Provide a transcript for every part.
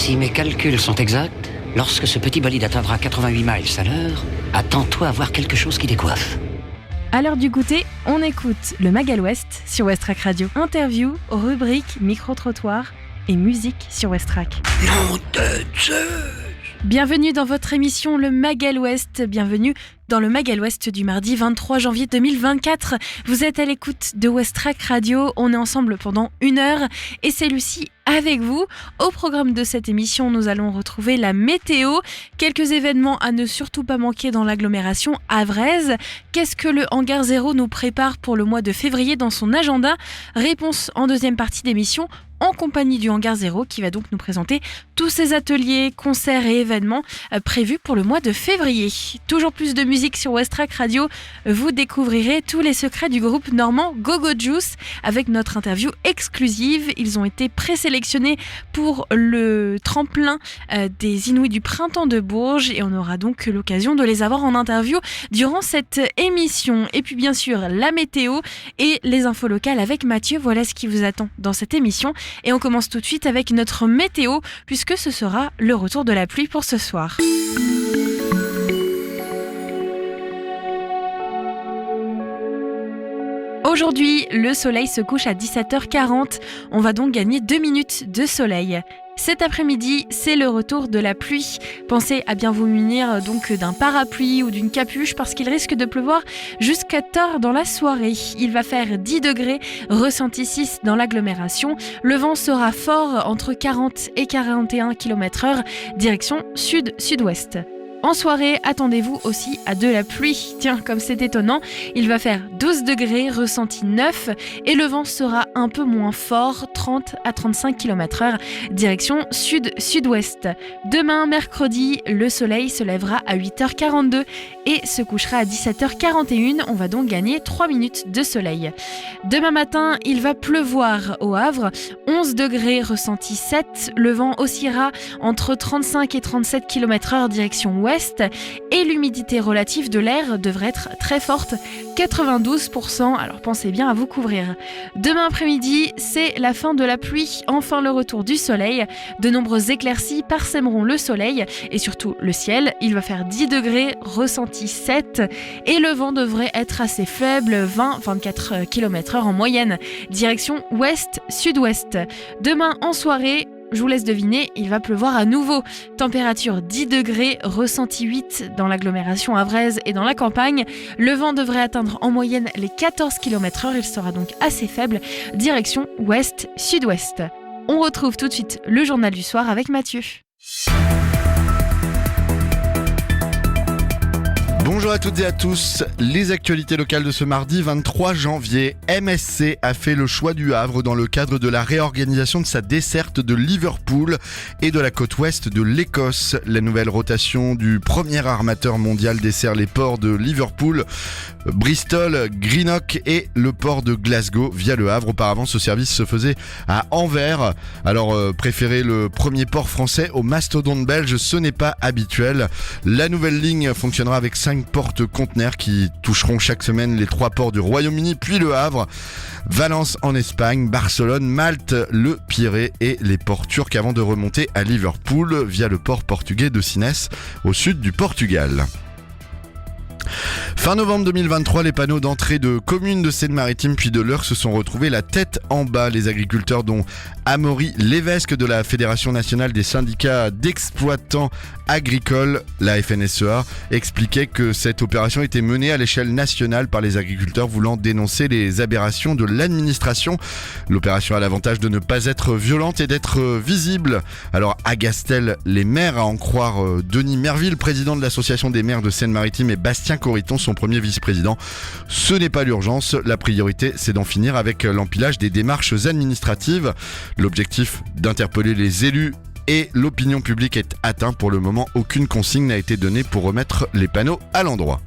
Si mes calculs sont exacts, lorsque ce petit bolide atteindra 88 miles à l'heure, attends-toi à voir quelque chose qui décoiffe. À l'heure du goûter, on écoute le Magal West sur Westrack Radio. Interview, rubrique, micro-trottoir et musique sur Westrack. Nom de Zeus! Bienvenue dans votre émission Le Magal West. Bienvenue dans le Magal West du mardi 23 janvier 2024. Vous êtes à l'écoute de Westrack Radio. On est ensemble pendant 1 heure et c'est Lucie avec vous. Au programme de cette émission, nous allons retrouver la météo. Quelques événements à ne surtout pas manquer dans l'agglomération havraise. Qu'est-ce que le Hangar 0 nous prépare pour le mois de février dans son agenda? Réponse en deuxième partie d'émission, en compagnie du Hangar 0 qui va donc nous présenter tous ses ateliers, concerts et événements prévus pour le mois de février. Toujours plus de musique sur Westrack Radio, vous découvrirez tous les secrets du groupe normand Go-Go Juice avec notre interview exclusive. Ils ont été présélectionnés pour le tremplin des Inouïs du Printemps de Bourges et on aura donc l'occasion de les avoir en interview durant cette émission. Et puis bien sûr la météo et les infos locales avec Mathieu. Voilà ce qui vous attend dans cette émission. Et on commence tout de suite avec notre météo, puisque ce sera le retour de la pluie pour ce soir. Aujourd'hui, le soleil se couche à 17h40. On va donc gagner 2 minutes de soleil. Cet après-midi, c'est le retour de la pluie. Pensez à bien vous munir donc d'un parapluie ou d'une capuche parce qu'il risque de pleuvoir jusqu'à tard dans la soirée. Il va faire 10 degrés, ressenti 6 dans l'agglomération. Le vent sera fort entre 40 et 41 km/h, direction sud-sud-ouest. En soirée, attendez-vous aussi à de la pluie. Tiens, comme c'est étonnant, il va faire 12 degrés, ressenti 9 et le vent sera un peu moins fort, 30 à 35 km/h, direction sud-sud-ouest. Demain, mercredi, le soleil se lèvera à 8h42 et se couchera à 17h41. On va donc gagner 3 minutes de soleil. Demain matin, il va pleuvoir au Havre, 11 degrés, ressenti 7. Le vent oscillera entre 35 et 37 km/h, direction ouest. Et l'humidité relative de l'air devrait être très forte, 92%, alors pensez bien à vous couvrir. Demain après-midi, c'est la fin de la pluie, enfin le retour du soleil. De nombreuses éclaircies parsèmeront le soleil et surtout le ciel. Il va faire 10 degrés, ressenti 7 et le vent devrait être assez faible, 20-24 km/h en moyenne, direction ouest-sud-ouest. Demain en soirée, je vous laisse deviner, il va pleuvoir à nouveau. Température 10 degrés, ressenti 8 dans l'agglomération havraise et dans la campagne. Le vent devrait atteindre en moyenne les 14 km/h, il sera donc assez faible, direction ouest-sud-ouest. On retrouve tout de suite le journal du soir avec Mathieu. Bonjour à toutes et à tous, les actualités locales de ce mardi 23 janvier. MSC a fait le choix du Havre dans le cadre de la réorganisation de sa desserte de Liverpool et de la côte ouest de l'Écosse. La nouvelle rotation du premier armateur mondial dessert les ports de Liverpool, Bristol, Greenock et le port de Glasgow via le Havre. Auparavant, ce service se faisait à Anvers. Alors, préférer le premier port français au mastodonte belge, ce n'est pas habituel. La nouvelle ligne fonctionnera avec 5 porte-conteneurs qui toucheront chaque semaine les 3 ports du Royaume-Uni, puis le Havre, Valence en Espagne, Barcelone, Malte, le Pirée et les ports turcs avant de remonter à Liverpool via le port portugais de Sines au sud du Portugal. Fin novembre 2023, les panneaux d'entrée de communes de Seine-Maritime puis de l'Eure se sont retrouvés la tête en bas. Les agriculteurs, dont Amaury Lévesque de la Fédération nationale des syndicats d'exploitants agricoles, la FNSEA, expliquaient que cette opération était menée à l'échelle nationale par les agriculteurs voulant dénoncer les aberrations de l'administration. L'opération a l'avantage de ne pas être violente et d'être visible. Alors agace-t-elle les maires, à en croire Denis Merville, président de l'association des maires de Seine-Maritime, et Bastien Corriton, son premier vice-président. Ce n'est pas l'urgence, la priorité c'est d'en finir avec l'empilage des démarches administratives. L'objectif d'interpeller les élus et l'opinion publique est atteint. Pour le moment, aucune consigne n'a été donnée pour remettre les panneaux à l'endroit.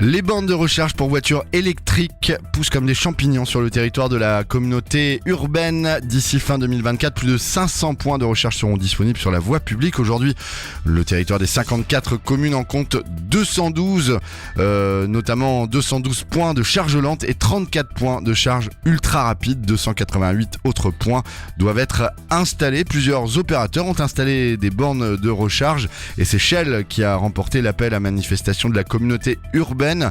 Les bornes de recharge pour voitures électriques poussent comme des champignons sur le territoire de la communauté urbaine. D'ici fin 2024, plus de 500 points de recharge seront disponibles sur la voie publique. Aujourd'hui, le territoire des 54 communes en compte 212, notamment 212 points de charge lente et 34 points de charge ultra rapide. 288 autres points doivent être installés. Plusieurs opérateurs ont installé des bornes de recharge et c'est Shell qui a remporté l'appel à manifestation de la communauté urbaine.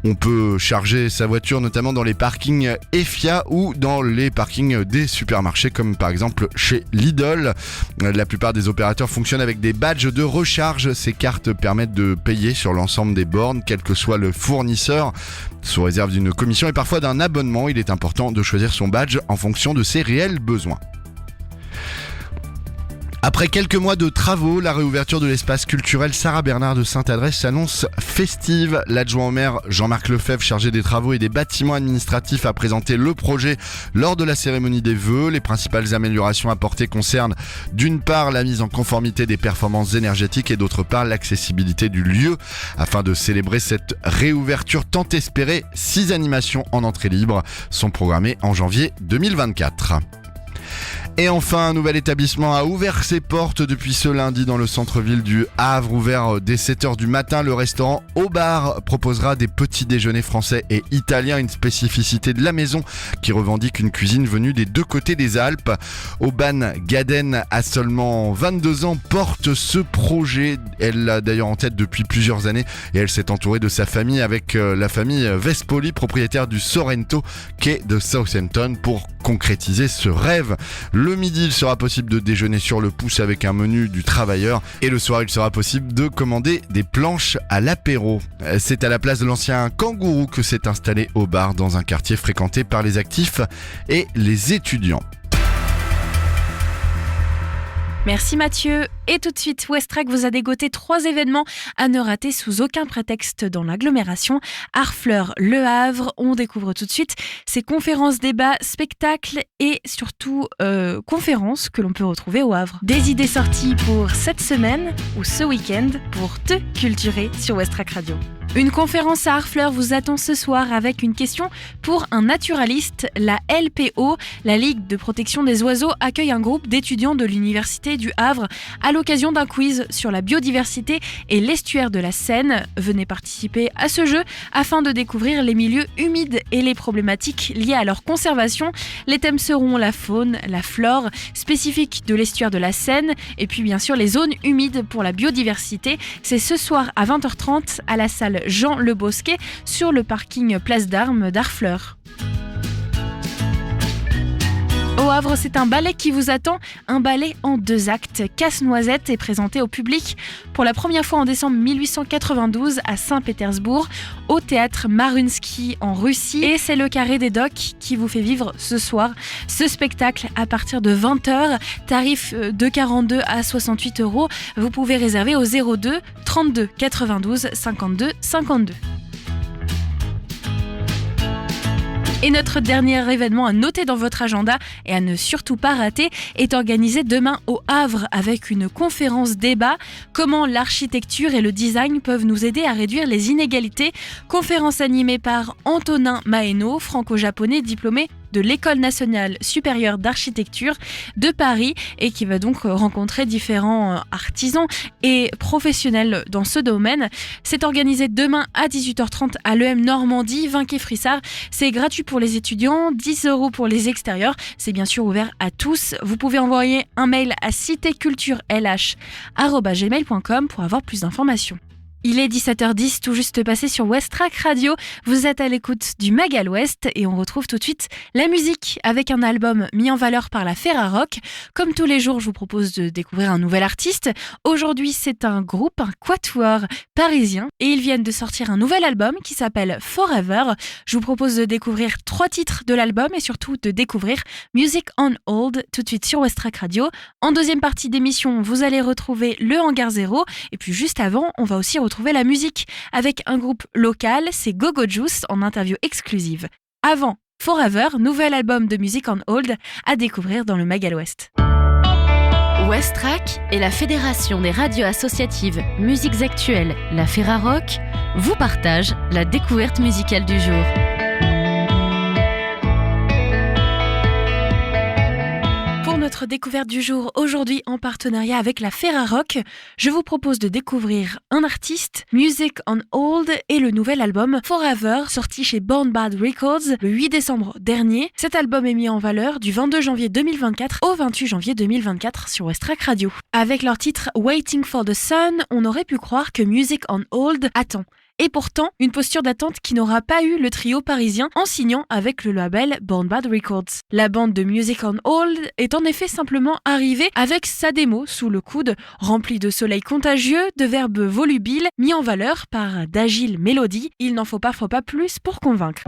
On peut charger sa voiture notamment dans les parkings EFIA ou dans les parkings des supermarchés comme par exemple chez Lidl. La plupart des opérateurs fonctionnent avec des badges de recharge. Ces cartes permettent de payer sur l'ensemble des bornes, quel que soit le fournisseur, sous réserve d'une commission et parfois d'un abonnement. Il est important de choisir son badge en fonction de ses réels besoins. Après quelques mois de travaux, la réouverture de l'espace culturel Sarah Bernard de Sainte-Adresse s'annonce festive. L'adjoint au maire Jean-Marc Lefebvre, chargé des travaux et des bâtiments administratifs, a présenté le projet lors de la cérémonie des vœux. Les principales améliorations apportées concernent d'une part la mise en conformité des performances énergétiques et d'autre part l'accessibilité du lieu. Afin de célébrer cette réouverture tant espérée, 6 animations en entrée libre sont programmées en janvier 2024. Et enfin, un nouvel établissement a ouvert ses portes depuis ce lundi dans le centre-ville du Havre. Ouvert dès 7h du matin, le restaurant Au Bar proposera des petits déjeuners français et italiens, une spécificité de la maison qui revendique une cuisine venue des deux côtés des Alpes. Aubane Gaden a seulement 22 ans, porte ce projet. Elle l'a d'ailleurs en tête depuis plusieurs années et elle s'est entourée de sa famille avec la famille Vespoli, propriétaire du Sorrento, quai de Southampton, pour concrétiser ce rêve. Le midi, il sera possible de déjeuner sur le pouce avec un menu du travailleur et le soir, il sera possible de commander des planches à l'apéro. C'est à la place de l'ancien Kangourou que s'est installé Au Bar dans un quartier fréquenté par les actifs et les étudiants. Merci Mathieu. Et tout de suite, Westrack vous a dégoté 3 événements à ne rater sous aucun prétexte dans l'agglomération. Harfleur, Le Havre, on découvre tout de suite ces conférences, débats, spectacles et surtout conférences que l'on peut retrouver au Havre. Des idées sorties pour cette semaine ou ce week-end pour te culturer sur Westrack Radio. Une conférence à Harfleur vous attend ce soir avec une question pour un naturaliste. La LPO, la Ligue de protection des oiseaux, accueille un groupe d'étudiants de l'Université du Havre à l'occasion d'un quiz sur la biodiversité et l'estuaire de la Seine. Venez participer à ce jeu afin de découvrir les milieux humides et les problématiques liées à leur conservation. Les thèmes seront la faune, la flore spécifique de l'estuaire de la Seine et puis bien sûr les zones humides pour la biodiversité. C'est ce soir à 20h30 à la salle Jean Le Bosquet sur le parking Place d'Armes d'Harfleur. Au Havre, c'est un ballet qui vous attend, un ballet en 2 actes. Casse-Noisette est présenté au public pour la première fois en décembre 1892 à Saint-Pétersbourg, au théâtre Marunsky en Russie. Et c'est le Carré des Docks qui vous fait vivre ce soir ce spectacle à partir de 20h, tarif de 42 à 68 €. Vous pouvez réserver au 02 32 92 52 52. Et notre dernier événement à noter dans votre agenda et à ne surtout pas rater est organisé demain au Havre avec une conférence débat « Comment l'architecture et le design peuvent nous aider à réduire les inégalités ?» Conférence animée par Antonin Maeno, franco-japonais diplômé de l'École nationale supérieure d'architecture de Paris et qui va donc rencontrer différents artisans et professionnels dans ce domaine. C'est organisé demain à 18h30 à l'EM Normandie, 20 quai Frissard. C'est gratuit pour les étudiants, 10 € pour les extérieurs. C'est bien sûr ouvert à tous. Vous pouvez envoyer un mail à citéculturelh@gmail.com pour avoir plus d'informations. Il est 17h10, tout juste passé sur Westrack Radio. Vous êtes à l'écoute du Magal Ouest et on retrouve tout de suite la musique avec un album mis en valeur par la Ferrarock. Comme tous les jours, je vous propose de découvrir un nouvel artiste. Aujourd'hui, c'est un groupe, un quatuor parisien et ils viennent de sortir un nouvel album qui s'appelle Forever. Je vous propose de découvrir 3 titres de l'album et surtout de découvrir Music on Hold tout de suite sur Westrack Radio. En deuxième partie d'émission, vous allez retrouver le Hangar Zéro et puis juste avant, on va aussi retrouver la musique avec un groupe local, c'est Gogo Juice en interview exclusive. Avant Forever, nouvel album de Music on Hold à découvrir dans le Magal Ouest. Westrack et la Fédération des radios associatives Musiques Actuelles, la Ferrarock, vous partagent la découverte musicale du jour. Pour notre découverte du jour, aujourd'hui en partenariat avec la Ferrarock, je vous propose de découvrir un artiste, Music on Hold et le nouvel album Forever, sorti chez Born Bad Records le 8 décembre dernier. Cet album est mis en valeur du 22 janvier 2024 au 28 janvier 2024 sur Westrack Radio. Avec leur titre Waiting for the Sun, on aurait pu croire que Music on Hold attend. Et pourtant, une posture d'attente qui n'aura pas eu le trio parisien en signant avec le label Born Bad Records. La bande de Music on Hold est en effet simplement arrivée avec sa démo sous le coude, remplie de soleil contagieux, de verbes volubiles, mis en valeur par d'agiles mélodies. Il n'en faut parfois pas plus pour convaincre.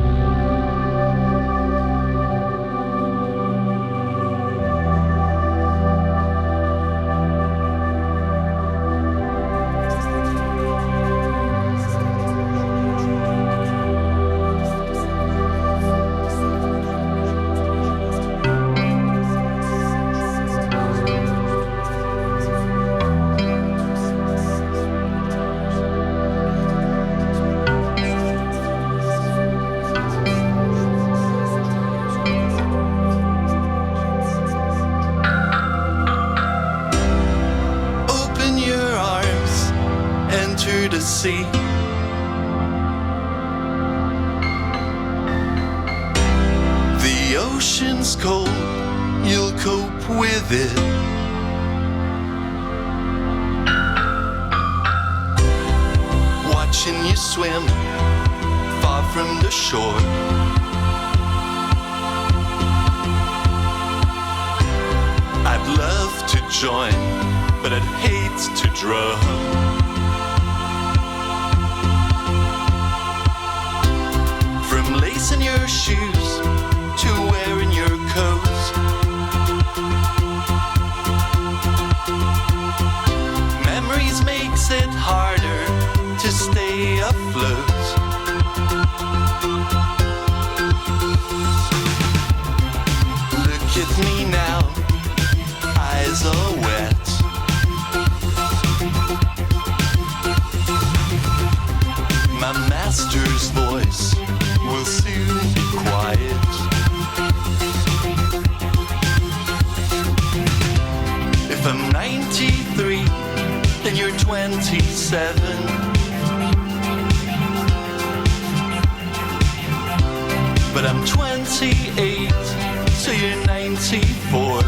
To see the ocean's cold, you'll cope with it. Watching you swim far from the shore, I'd love to join, but I'd hate to drown. Lacing your shoes to wearing your coat, memories makes it harder to stay afloat. Look at me now, eyes are wet. My master's voice will soon be quiet. If I'm 93, then you're 27. But I'm 28, so you're 94.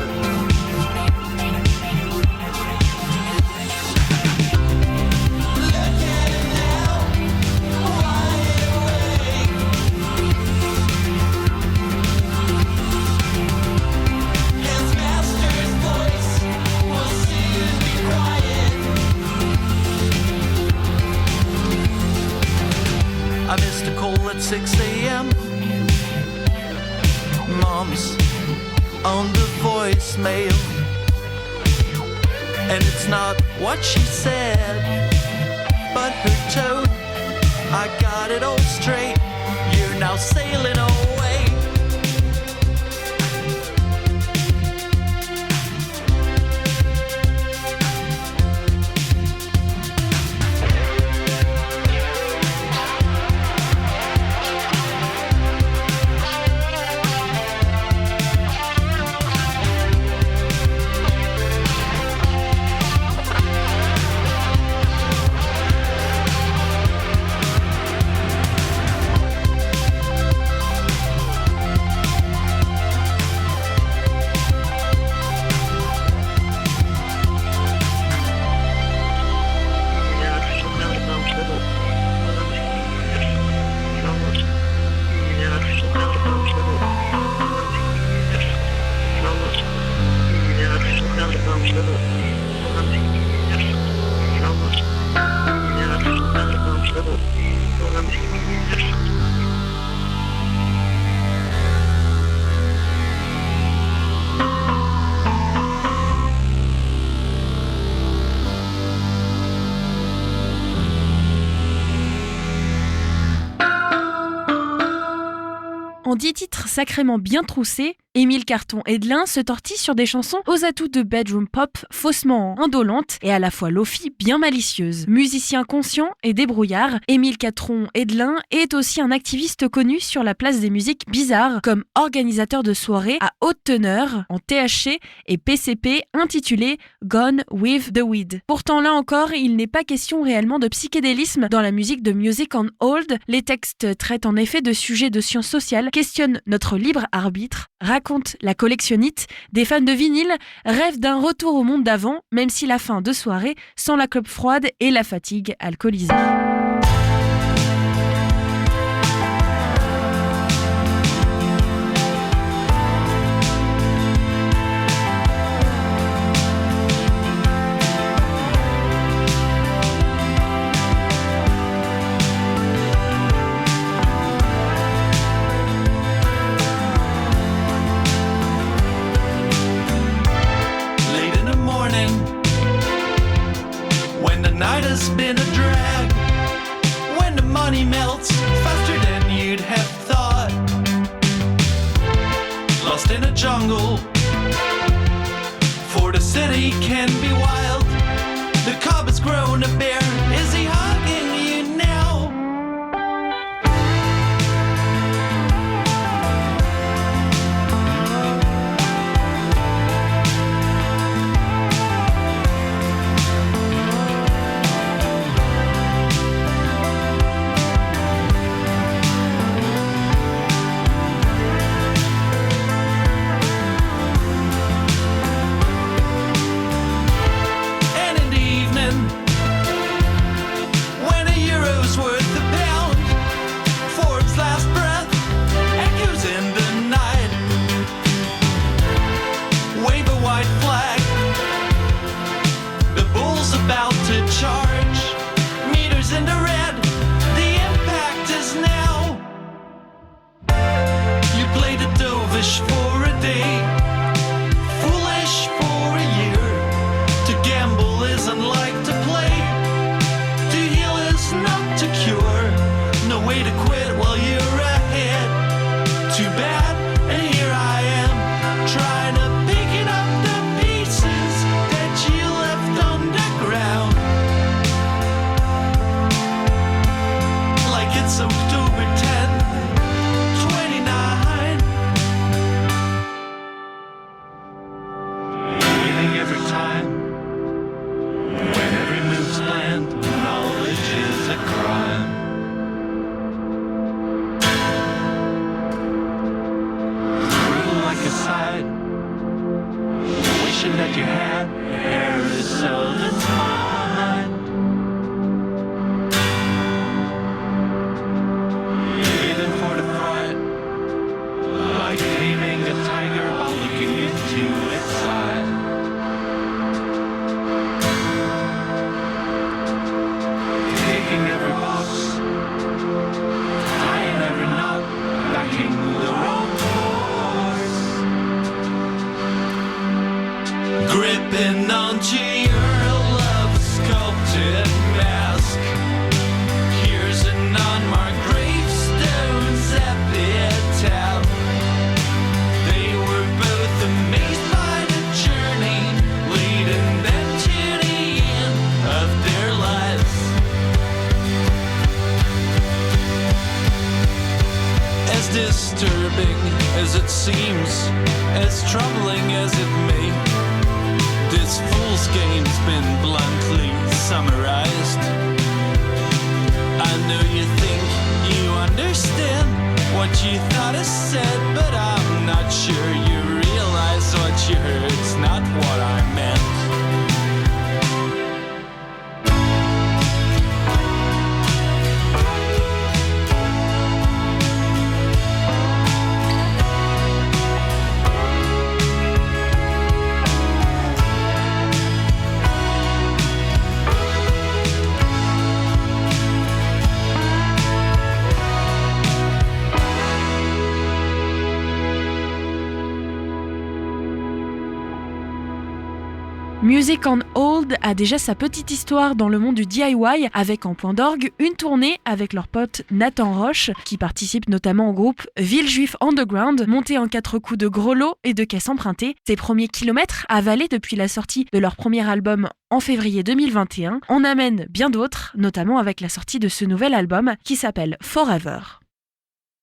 I missed a call at 6 a.m. Mom's on the voicemail, and it's not what she said, but her tone. I got it all straight. You're now sailing away. En 10 titres sacrément bien troussés, Émile Carton-Hedelin se tortille sur des chansons aux atouts de bedroom pop faussement indolentes et à la fois lofi bien malicieuses. Musicien conscient et débrouillard, Émile Carton-Hedelin est aussi un activiste connu sur la place des musiques bizarres comme organisateur de soirées à haute teneur en THC et PCP intitulé Gone with the Weed. Pourtant là encore, il n'est pas question réellement de psychédélisme dans la musique de Music on Hold. Les textes traitent en effet de sujets de sciences sociales, questionnent notre libre arbitre, racontent la collectionnite. Des fans de vinyle rêvent d'un retour au monde d'avant, même si la fin de soirée sans la clope froide et la fatigue alcoolisée. Night has been a drag when the money melts faster than you'd have thought. Lost in a jungle, for the city can be wild. The cub has grown a bear. Is he hugging you now? For a day, foolish for a year. To gamble isn't like to play. To heal is not to cure. No way to quit while you're ahead. Too bad, and here I am, trying to pick it up the pieces that you left underground. Like it's October 10th, 29. Every time, when every move's planned, knowledge is a crime. Through like a side, wishing that you had your hair is seldom mine. Breathing for the fright, like taming a tiger while looking into its eyes. Taking every box, tying every knot, backing the wrong horse. Gripping onto your love-sculpted mask. Here's an unmarked gravestone's epitaph. They were both amazed by the journey, leading them to the end of their lives. As disturbing as it seems, as troubling as it may, this fool's game's been bluntly summarized. I know you think you understand what you thought I said, but I'm not sure you realize what you heard's not what I meant. Music on Hold a déjà sa petite histoire dans le monde du DIY avec en point d'orgue une tournée avec leur pote Nathan Roche qui participe notamment au groupe Villejuif Underground monté en 4 coups de gros lots et de caisses empruntées. Ses premiers kilomètres avalés depuis la sortie de leur premier album en février 2021 en amènent bien d'autres, notamment avec la sortie de ce nouvel album qui s'appelle Forever.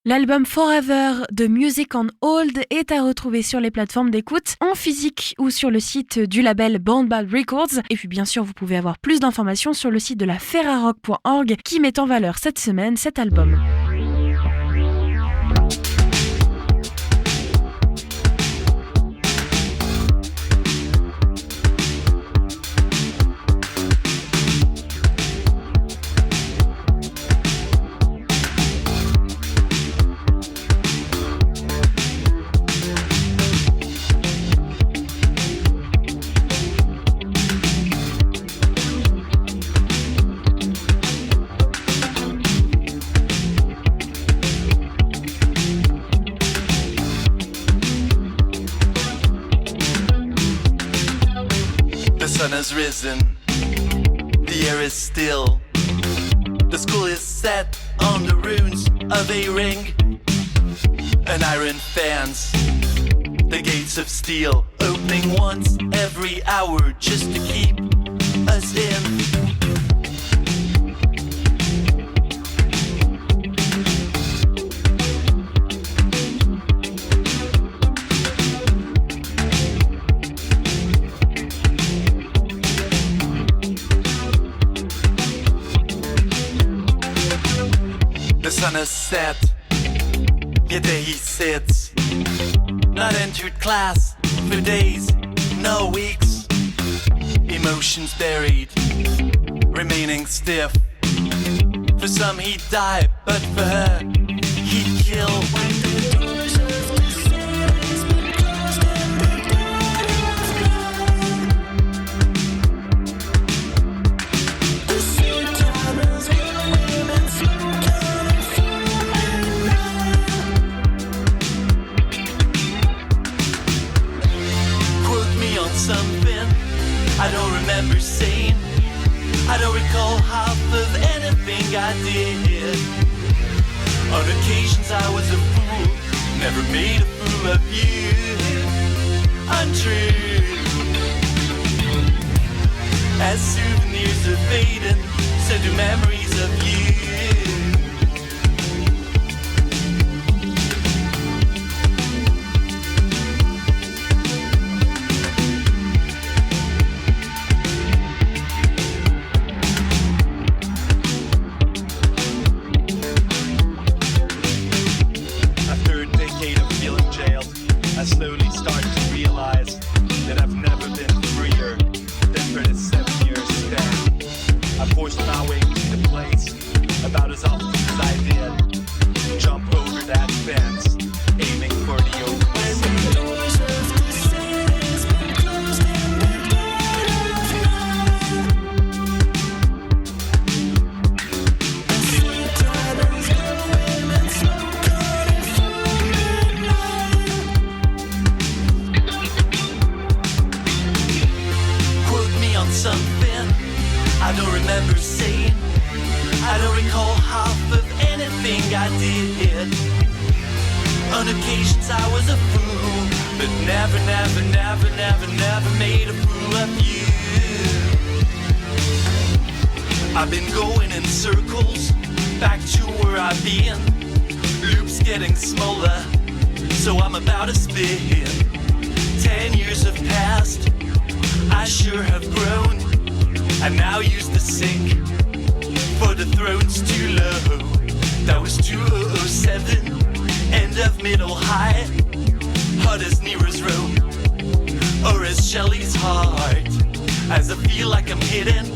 L'album Forever de Music on Hold est à retrouver sur les plateformes d'écoute, en physique ou sur le site du label Born Bad Records. Et puis bien sûr, vous pouvez avoir plus d'informations sur le site de la ferrarock.org qui met en valeur cette semaine cet album. The sun has risen, the air is still. The school is set on the ruins of a ring. An iron fence, the gates of steel, opening once every hour just to keep us in. The sun has set, yet there he sits. Not entered class for days, no weeks. Emotions buried, remaining stiff. For some he'd die, but for her he'd kill. Something I don't remember saying. I don't recall half of anything I did. On occasions I was a fool, never made a fool of you. Untrue. As souvenirs are fading, so do memories of you. I slowly start to realize that I've never been freer than for this 7 years span. I forced my way to the place about as often as I did. Jump over that fence, aiming for the open sea. Something I don't remember saying. I don't recall half of anything I did. On occasions I was a fool, but never, never, never, never, never made a fool of you. I've been going in circles, back to where I've been. Loops getting smaller, so I'm about to spin. 10 years have passed, I sure have grown. I now use the sink, for the throne's too low. That was 2007, end of middle high. Hot as Nero's robe, or as Shelley's heart. As I feel like I'm hitting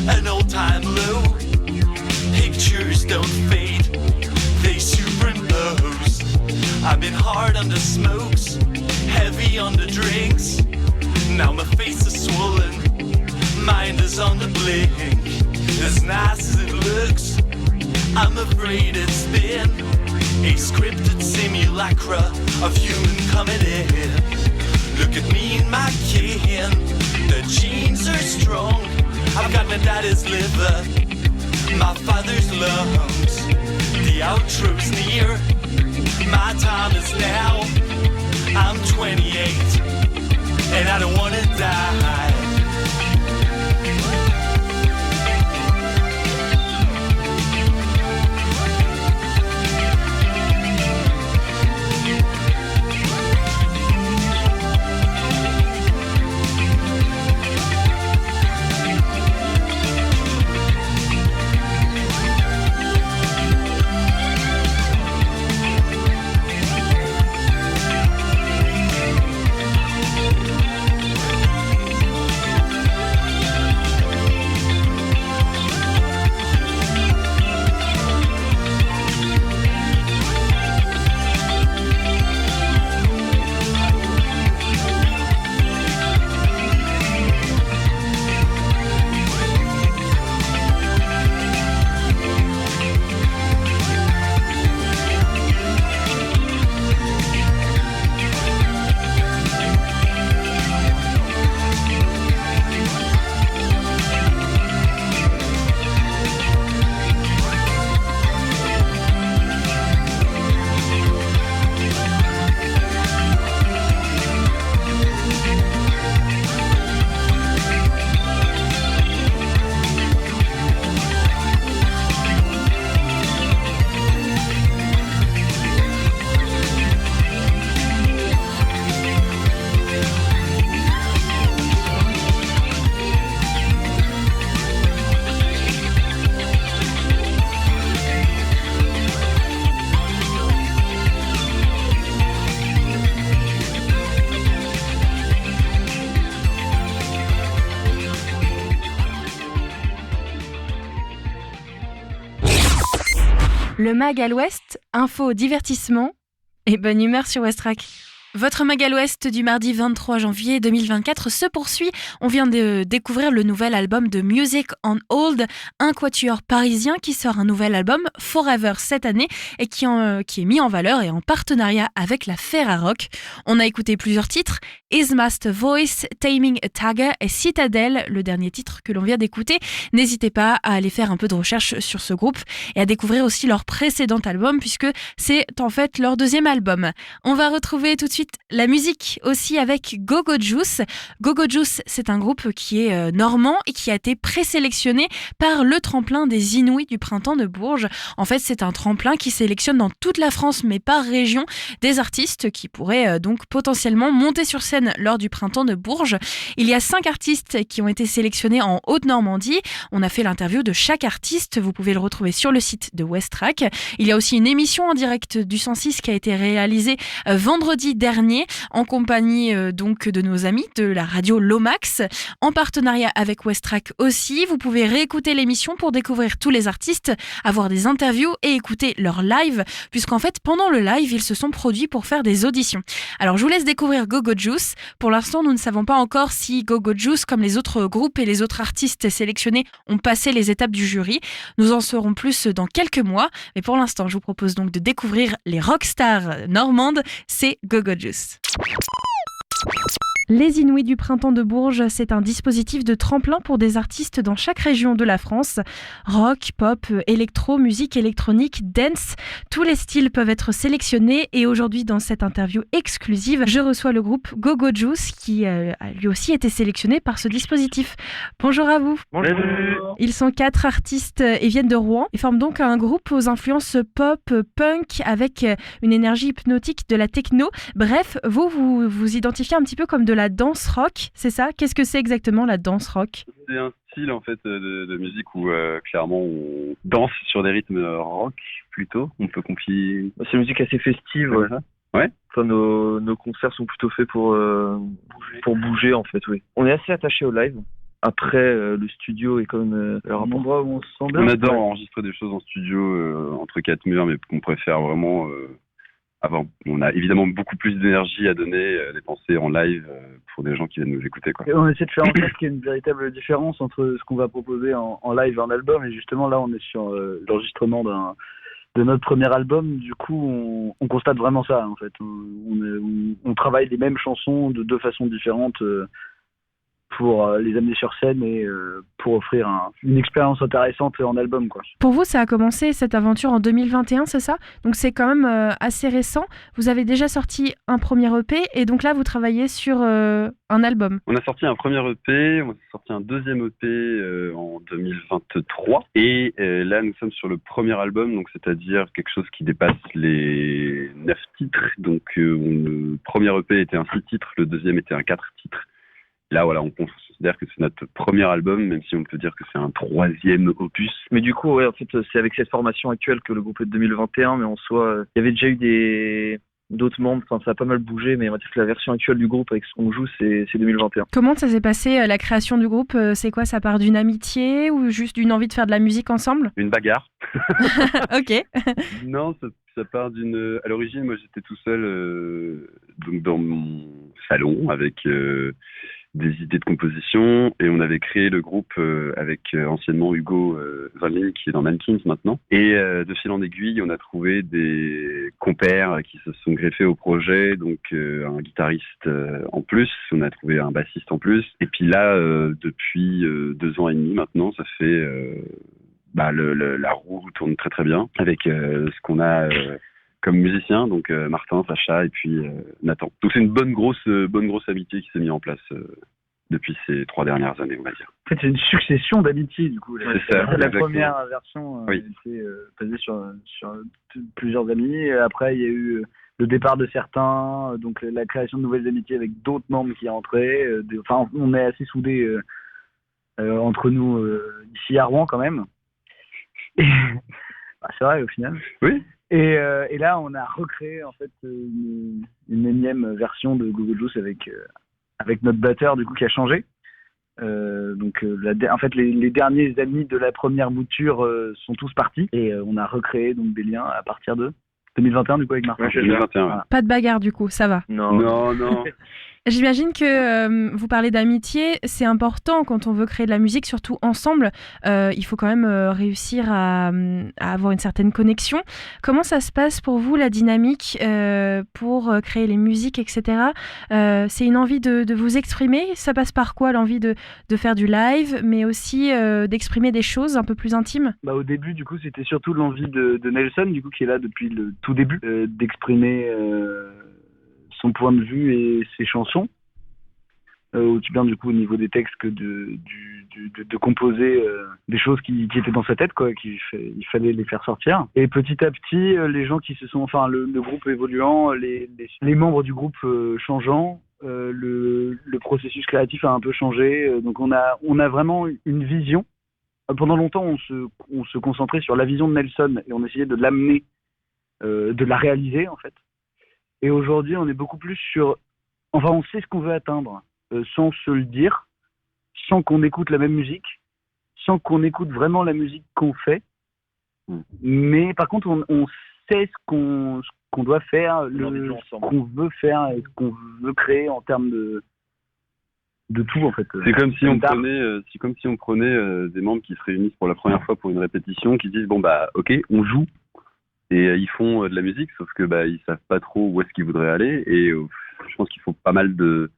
an old-time low. Pictures don't fade, they superimpose. I've been hard on the smokes, heavy on the drinks. Now my face is swollen, mind is on the blink. As nice as it looks, I'm afraid it's been a scripted simulacra of human coming in. Look at me and my kin, the I've got my daddy's liver, my father's lungs. The outro's near, my time is now. I'm 28, and I don't wanna die. Le Mag à l'Ouest, info, divertissement et bonne humeur sur Westrack. Votre Mag à l'Ouest du mardi 23 janvier 2024 se poursuit. On vient de découvrir le nouvel album de Music on Hold, un quatuor parisien qui sort un nouvel album, Forever, cette année, et qui est mis en valeur et en partenariat avec la Ferrarock. On a écouté plusieurs titres, Is Master Voice, Taming a Tiger et Citadel, le dernier titre que l'on vient d'écouter. N'hésitez pas à aller faire un peu de recherche sur ce groupe et à découvrir aussi leur précédent album, puisque c'est en fait leur deuxième album. On va retrouver tout de suite la musique aussi avec Go-Go Juice. Go-Go Juice, c'est un groupe qui est normand et qui a été présélectionné par le tremplin des Inouïs du printemps de Bourges. En fait, c'est un tremplin qui sélectionne dans toute la France, mais par région, des artistes qui pourraient donc potentiellement monter sur scène lors du printemps de Bourges. Il y a 5 artistes qui ont été sélectionnés en Haute-Normandie. On a fait l'interview de chaque artiste. Vous pouvez le retrouver sur le site de Westrack. Il y a aussi une émission en direct du 106 qui a été réalisée vendredi dernier en compagnie donc de nos amis de la radio Lomax, en partenariat avec Westrack aussi. Vous pouvez réécouter l'émission pour découvrir tous les artistes, avoir des interviews et écouter leur live, puisqu'en fait pendant le live ils se sont produits pour faire des auditions. Alors je vous laisse découvrir Go-Go Juice. Pour l'instant nous ne savons pas encore si Go-Go Juice, comme les autres groupes et les autres artistes sélectionnés, ont passé les étapes du jury. Nous en saurons plus dans quelques mois, mais pour l'instant je vous propose donc de découvrir les rockstars normandes, c'est Go-Go Juice. Les Inouïs du printemps de Bourges, c'est un dispositif de tremplin pour des artistes dans chaque région de la France. Rock, pop, électro, musique électronique, dance, tous les styles peuvent être sélectionnés. Et aujourd'hui, dans cette interview exclusive, je reçois le groupe Go-Go Juice qui a lui aussi été sélectionné par ce dispositif. Bonjour à vous. Bonjour. Ils sont 4 artistes et viennent de Rouen. Ils forment donc un groupe aux influences pop, punk, avec une énergie hypnotique de la techno. Bref, vous identifiez un petit peu comme de la danse rock, c'est ça ? Qu'est-ce que c'est exactement la danse rock ? C'est un style en fait de musique où clairement on danse sur des rythmes rock plutôt. On peut confier. C'est une musique assez festive. Ouais. Enfin, nos concerts sont plutôt faits pour bouger en fait, oui. On est assez attaché au live. Après, le studio est quand même un endroit où on se sent bien. On adore enregistrer des choses en studio entre 4 murs, mais qu'on préfère vraiment on a évidemment beaucoup plus d'énergie à donner, à dépenser en live pour des gens qui viennent nous écouter, quoi. Et on essaie de faire en sorte qu'il y ait une véritable différence entre ce qu'on va proposer en live et en album. Et justement, là, on est sur l'enregistrement de notre premier album. Du coup, on constate vraiment ça, en fait. On travaille les mêmes chansons de 2 façons différentes pour les amener sur scène et pour offrir une expérience intéressante en album, quoi. Pour vous, ça a commencé cette aventure en 2021, c'est ça? Donc c'est quand même assez récent. Vous avez déjà sorti un premier EP et donc là, vous travaillez sur un album. On a sorti un premier EP, on a sorti un deuxième EP en 2023 et là nous sommes sur le premier album, donc c'est-à-dire quelque chose qui dépasse les 9 titres. Donc le premier EP était un 6 titres, le deuxième était un 4 titres. Là voilà, on considère que c'est notre premier album, même si on peut dire que c'est un troisième opus. Mais du coup, ouais, en fait, c'est avec cette formation actuelle que le groupe est de 2021, mais en soi, il y avait déjà eu d'autres membres, enfin ça a pas mal bougé, mais on va dire que la version actuelle du groupe avec ce qu'on joue, c'est 2021. Comment ça s'est passé la création du groupe? C'est quoi, ça part d'une amitié ou juste d'une envie de faire de la musique ensemble? Une bagarre. Ok. Non, ça part d'une... À l'origine, moi j'étais tout seul donc dans mon salon avec des idées de composition et on avait créé le groupe avec anciennement Hugo Vanlin qui est dans Mankins maintenant. Et de fil en aiguille, on a trouvé des compères qui se sont greffés au projet, donc un guitariste en plus, on a trouvé un bassiste en plus. Et puis là, depuis 2 ans et demi maintenant, ça fait... la roue tourne très très bien avec ce qu'on a comme musicien, donc Martin, Sacha et puis Nathan. Donc c'est une bonne grosse amitié qui s'est mise en place depuis ces 3 dernières années, on va dire. En fait, c'est une succession d'amitiés, du coup. C'est ça, la exactement. première version Oui. était basée sur plusieurs amis. Et après, il y a eu le départ de certains, donc la création de nouvelles amitiés avec d'autres membres qui rentraient. Enfin, on est assez soudés entre nous ici à Rouen, quand même. Et... c'est vrai, au final. Oui. Et là, on a recréé en fait une énième version de Google Juice avec notre batteur du coup qui a changé. En fait, les derniers amis de la première mouture sont tous partis et on a recréé donc des liens à partir de 2021 du coup avec Martin. Ouais, 2021. Voilà. Pas de bagarre du coup, ça va. Non. J'imagine que vous parlez d'amitié, c'est important quand on veut créer de la musique, surtout ensemble. Il faut quand même réussir à avoir une certaine connexion. Comment ça se passe pour vous, la dynamique, pour créer les musiques, etc. C'est une envie de vous exprimer? Ça passe par quoi, l'envie de faire du live, mais aussi d'exprimer des choses un peu plus intimes? Au début, du coup, c'était surtout l'envie de Nelson, du coup, qui est là depuis le tout début, d'exprimer son point de vue et ses chansons, aussi bien du coup au niveau des textes que de composer des choses qui étaient dans sa tête, quoi, il fallait les faire sortir. Et petit à petit, les gens qui se sont, enfin le groupe évoluant, les membres du groupe changeant, le processus créatif a un peu changé. Donc on a vraiment une vision. Pendant longtemps, on se concentrait sur la vision de Nelson et on essayait de l'amener, de la réaliser en fait. Et aujourd'hui, on est beaucoup plus sur... Enfin, on sait ce qu'on veut atteindre, sans se le dire, sans qu'on écoute la même musique, sans qu'on écoute vraiment la musique qu'on fait. Mais par contre, on sait ce qu'on doit faire, ce qu'on veut faire et ce qu'on veut créer en termes de tout, en fait. C'est comme si on prenait des membres qui se réunissent pour la première fois pour une répétition, qui disent, ok, on joue. Et ils font de la musique, sauf que ils savent pas trop où est-ce qu'ils voudraient aller. Et je pense qu'il faut pas mal de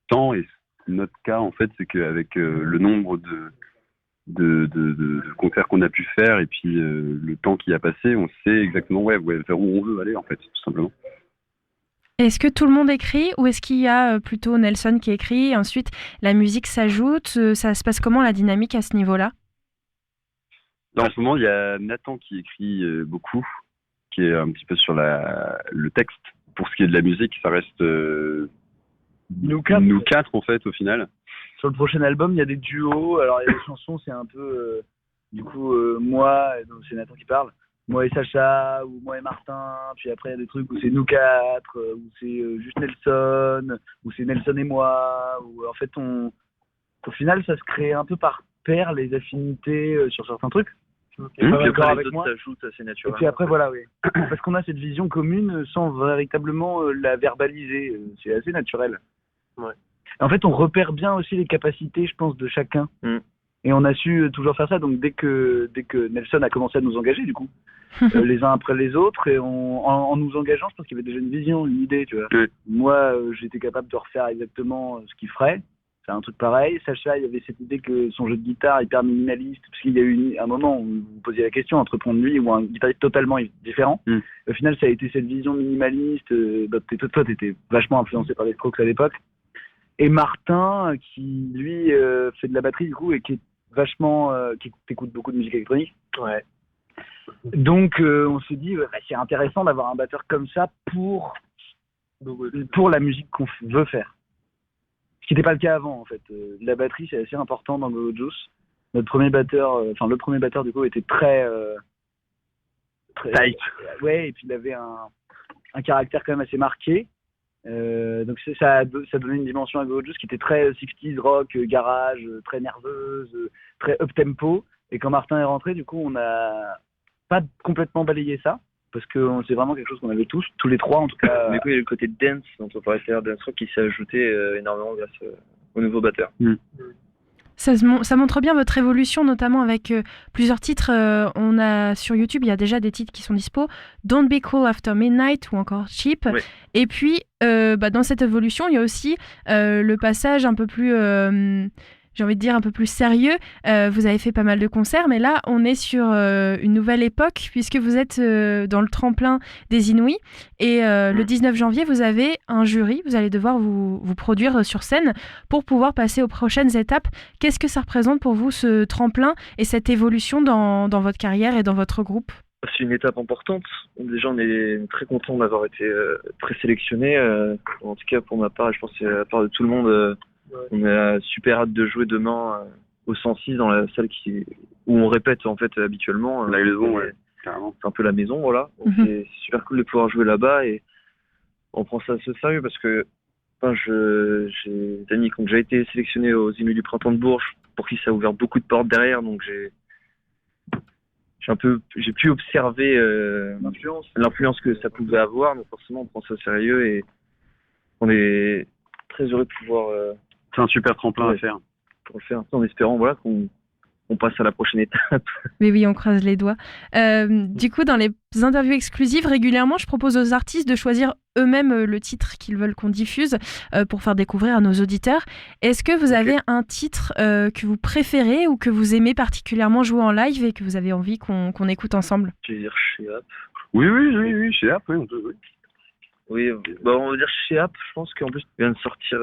temps. Et notre cas, en fait, c'est qu'avec le nombre de concerts qu'on a pu faire et puis le temps qui a passé, on sait exactement vers où on veut aller, en fait, tout simplement. Est-ce que tout le monde écrit ou est-ce qu'il y a plutôt Nelson qui écrit et ensuite la musique s'ajoute? Ça se passe comment, la dynamique à ce niveau-là? En ce moment, il y a Nathan qui écrit beaucoup, qui est un petit peu sur le texte. Pour ce qui est de la musique, ça reste nous quatre en fait au final. Sur le prochain album, il y a des duos. Alors il y a des chansons, c'est un peu moi, donc c'est Nathan qui parle, moi et Sacha, ou moi et Martin. Puis après il y a des trucs où c'est nous 4, où c'est juste Nelson, où c'est Nelson et moi. Où en fait au final ça se crée un peu par paire les affinités sur certains trucs. Et puis après les autres s'ajoutent assez naturellement. Et puis après voilà, oui. Parce qu'on a cette vision commune sans véritablement la verbaliser. C'est assez naturel. Ouais. En fait, on repère bien aussi les capacités, je pense, de chacun. Et on a su toujours faire ça. Donc dès que Nelson a commencé à nous engager, du coup, les uns après les autres, et en nous engageant, je pense qu'il y avait déjà une vision, une idée, tu vois. Moi, j'étais capable de refaire exactement ce qu'il ferait. faire un truc pareil. Sacha, il y avait cette idée que son jeu de guitare hyper minimaliste, parce qu'il y a eu un moment où vous vous posiez la question entre prendre lui ou un guitariste totalement différent. Au final, ça a été cette vision minimaliste. Toi, t'étais vachement influencé par les Strokes à l'époque. Et Martin, qui lui fait de la batterie du coup et qui est vachement, qui écoute beaucoup de musique électronique. Ouais. Donc on s'est dit, c'est intéressant d'avoir un batteur comme ça pour la musique qu'on veut faire. Ce qui n'était pas le cas avant en fait. La batterie c'est assez important dans Go Juice. Notre premier batteur, le premier batteur du coup était très tight. Ouais, et puis il avait un caractère quand même assez marqué. Donc ça donnait une dimension à Go Juice qui était très 60s rock, garage, très nerveuse, très up tempo. Et quand Martin est rentré, du coup, on n'a pas complètement balayé ça. Parce que c'est vraiment quelque chose qu'on avait tous les trois en tout cas. Du coup, il y a le côté dance, dont on parlait tout à l'heure, dance rock, qui s'est ajouté énormément grâce au nouveau batteur. Ça montre bien votre évolution, notamment avec plusieurs titres. On a sur YouTube, il y a déjà des titres qui sont dispo. Don't Be Cool After Midnight ou encore Cheap. Oui. Et puis, dans cette évolution, il y a aussi le passage un peu plus... j'ai envie de dire un peu plus sérieux. Vous avez fait pas mal de concerts, mais là, on est sur une nouvelle époque, puisque vous êtes dans le tremplin des Inouïs. Et le 19 janvier, vous avez un jury. Vous allez devoir vous produire sur scène pour pouvoir passer aux prochaines étapes. Qu'est-ce que ça représente pour vous, ce tremplin et cette évolution dans votre carrière et dans votre groupe ? C'est une étape importante. Déjà, on est très content d'avoir été présélectionné. En tout cas, pour ma part, et je pense que c'est la part de tout le monde... On a super hâte de jouer demain au 106 dans la salle où on répète en fait habituellement. La maison, ouais, carrément. C'est un peu la maison, voilà. Donc c'est super cool de pouvoir jouer là-bas et on prend ça assez sérieux parce que j'ai des amis qui ont déjà été sélectionnés aux Inouïs du Printemps de Bourges pour qui ça a ouvert beaucoup de portes derrière. Donc j'ai pu observer l'influence que ça pouvait avoir. Donc forcément on prend ça au sérieux et on est très heureux de pouvoir c'est un super tremplin à faire. Pour le faire, en espérant qu'on passe à la prochaine étape. Mais oui, on croise les doigts. Du coup, dans les interviews exclusives, régulièrement, je propose aux artistes de choisir eux-mêmes le titre qu'ils veulent qu'on diffuse pour faire découvrir à nos auditeurs. Est-ce que vous avez un titre que vous préférez ou que vous aimez particulièrement jouer en live et que vous avez envie qu'on écoute ensemble ? Je vais dire Chez App. Oui, Chez App, oui, on peut, oui. Oui, on va dire Chez App. Je pense qu'en plus, il vient de sortir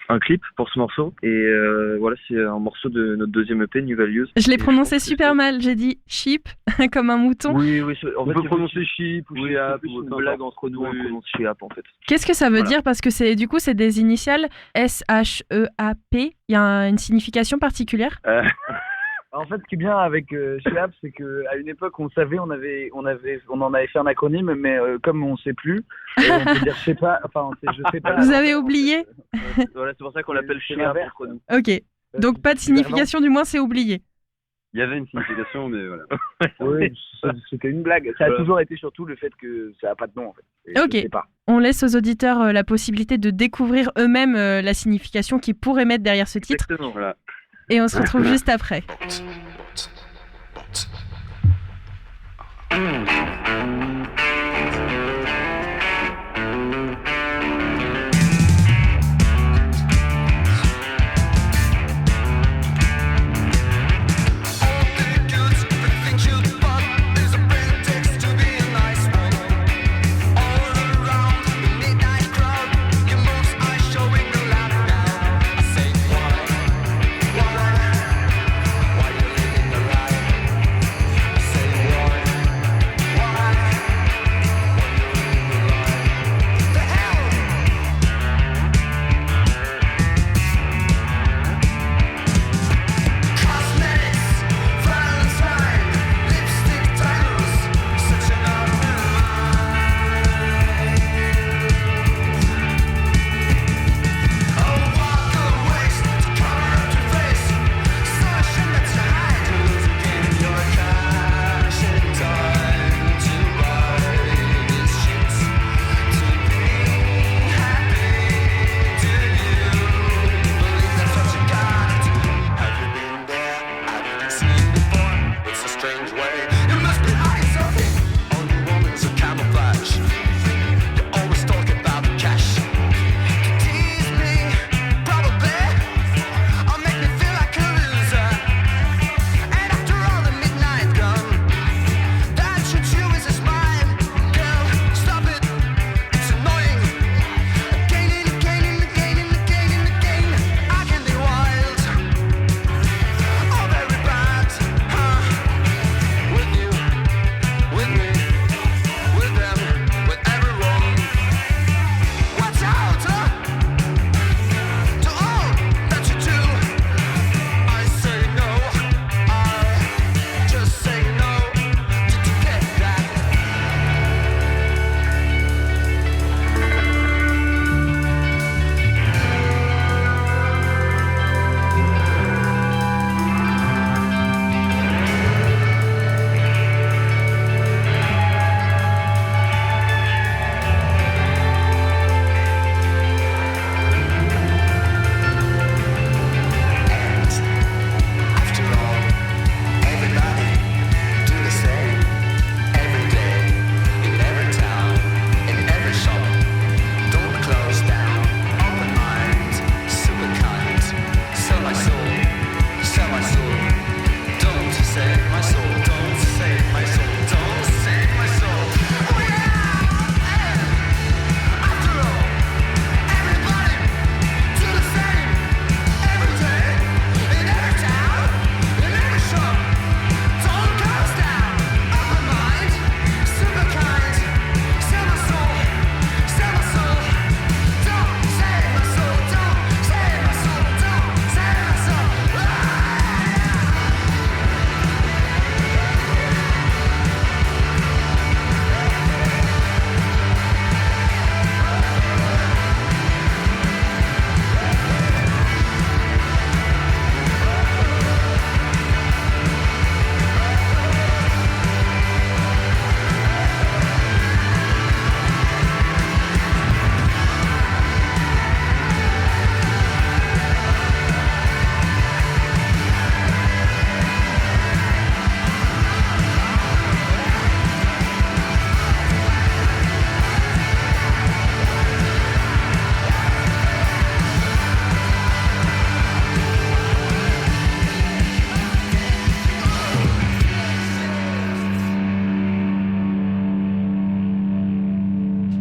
un clip pour ce morceau. Et voilà, c'est un morceau de notre deuxième EP, New Values. Je l'ai prononcé super mal. J'ai dit sheep, comme un mouton. Oui. On peut prononcer Sheep ou Chez App. C'est une blague entre nous, on prononce Chez App en fait. Qu'est-ce que ça veut dire ? Parce que c'est des initiales SHEAP. Il y a une signification particulière ? En fait, ce qui est bien avec Chez App, c'est qu'à une époque, on savait, on en avait fait un acronyme, mais comme on ne sait plus, on peut dire je sais pas. Vous avez oublié ? Voilà, c'est pour ça qu'on l'appelle Chez App entre nous. Ok. Donc pas de signification, du moins c'est oublié. Il y avait une signification, mais voilà. Oui, c'était une blague. Ça a toujours été surtout le fait que ça n'a pas de nom en fait. Et ok. Je sais pas. On laisse aux auditeurs la possibilité de découvrir eux-mêmes la signification qu'ils pourraient mettre derrière ce titre. Exactement, voilà. Et on se retrouve juste après.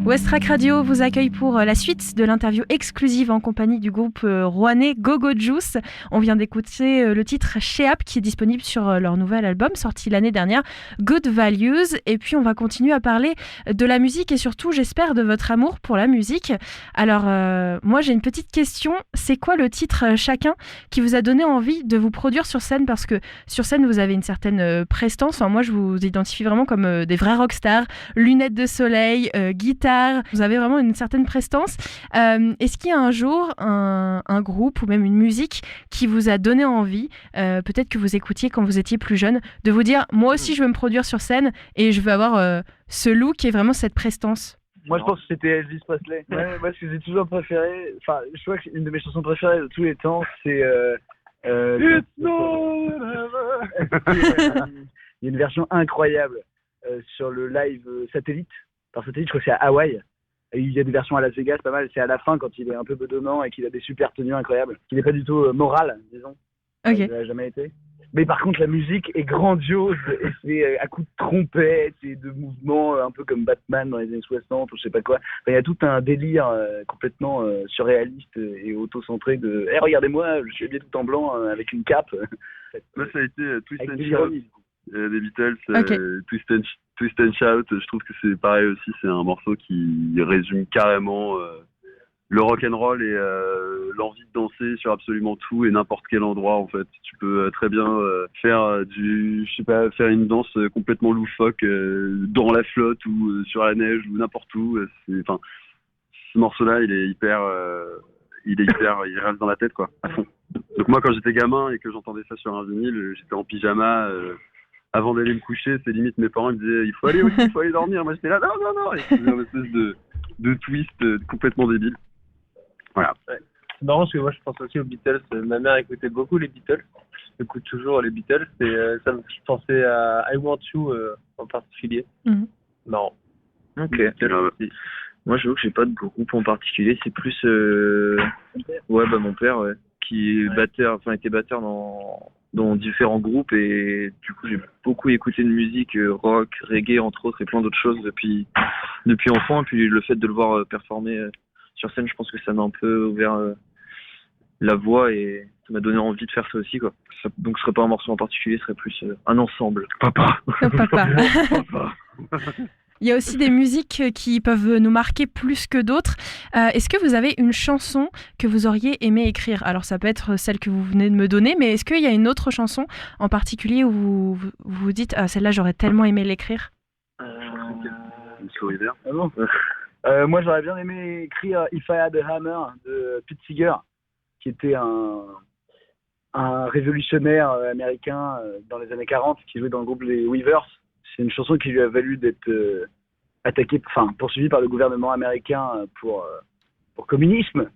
Westrack Radio vous accueille pour la suite de l'interview exclusive en compagnie du groupe rouennais Gogo Juice. On vient d'écouter le titre Sheap qui est disponible sur leur nouvel album sorti l'année dernière, Good Values. Et puis on va continuer à parler de la musique et surtout, j'espère, de votre amour pour la musique. Alors moi j'ai une petite question, c'est quoi le titre chacun qui vous a donné envie de vous produire sur scène? Parce que sur scène vous avez une certaine prestance, enfin, moi je vous identifie vraiment comme des vrais rockstars, lunettes de soleil, guitare. Vous avez vraiment une certaine prestance. Est-ce qu'il y a un jour un groupe ou même une musique qui vous a donné envie, peut-être que vous écoutiez quand vous étiez plus jeune, de vous dire moi aussi je veux me produire sur scène et je veux avoir ce look et vraiment cette prestance? Moi, je pense que c'était Elvis Presley. Ouais, moi, ce que j'ai toujours préféré, enfin, je crois que une de mes chansons préférées de tous les temps, c'est It's not ever. Il y a une version incroyable sur le live satellite. Par satellite, je crois que c'est à Hawaï. Et il y a des versions à Las Vegas, pas mal. C'est à la fin quand il est un peu bedonnant et qu'il a des super tenues incroyables. Qu'il n'est pas du tout moral, disons. Ok. Il n'a jamais été. Mais par contre, la musique est grandiose et c'est à coups de trompette et de mouvements un peu comme Batman dans les années 60 ou je sais pas quoi. Enfin, il y a tout un délire complètement surréaliste et auto-centré de hey, regardez-moi, je suis habillé tout en blanc avec une cape. Moi, ça a été Twist and Shout des Beatles. Okay. Twist and Shout, je trouve que c'est pareil aussi. C'est un morceau qui résume carrément le rock'n'roll et l'envie de danser sur absolument tout et n'importe quel endroit en fait. Tu peux très bien faire faire une danse complètement loufoque dans la flotte ou sur la neige ou n'importe où. Enfin, ce morceau-là, il reste dans la tête quoi, à fond. Donc moi, quand j'étais gamin et que j'entendais ça sur un vinyle, j'étais en pyjama. Avant d'aller me coucher, c'est limite mes parents me disaient il faut aller aussi, il faut aller dormir. Moi j'étais là non. Et c'était une espèce de twist complètement débile. Voilà. Ouais. C'est marrant parce que moi je pense aussi aux Beatles. Ma mère écoutait beaucoup les Beatles. J'écoute toujours les Beatles et ça me fait penser à I Want You en particulier. Mm-hmm. Marrant. Ok. Moi j'avoue que j'ai pas de groupe en particulier. C'est plus mon père qui était batteur dans différents groupes et du coup j'ai beaucoup écouté de musique rock, reggae entre autres et plein d'autres choses depuis enfant. Et puis le fait de le voir performer sur scène, je pense que ça m'a un peu ouvert la voie et ça m'a donné envie de faire ça aussi quoi. Donc ce serait pas un morceau en particulier, ce serait plus un ensemble. Papa. Papa. Il y a aussi des musiques qui peuvent nous marquer plus que d'autres. Est-ce que vous avez une chanson que vous auriez aimé écrire? Alors ça peut être celle que vous venez de me donner, mais est-ce qu'il y a une autre chanson en particulier où vous vous dites celle-là j'aurais tellement aimé l'écrire? Une souris verte. Ah bon. Moi j'aurais bien aimé écrire If I Had a Hammer de Pete Seeger, qui était un révolutionnaire américain dans les années 40 qui jouait dans le groupe les Weavers. C'est une chanson qui lui a valu d'être poursuivi par le gouvernement américain pour communisme.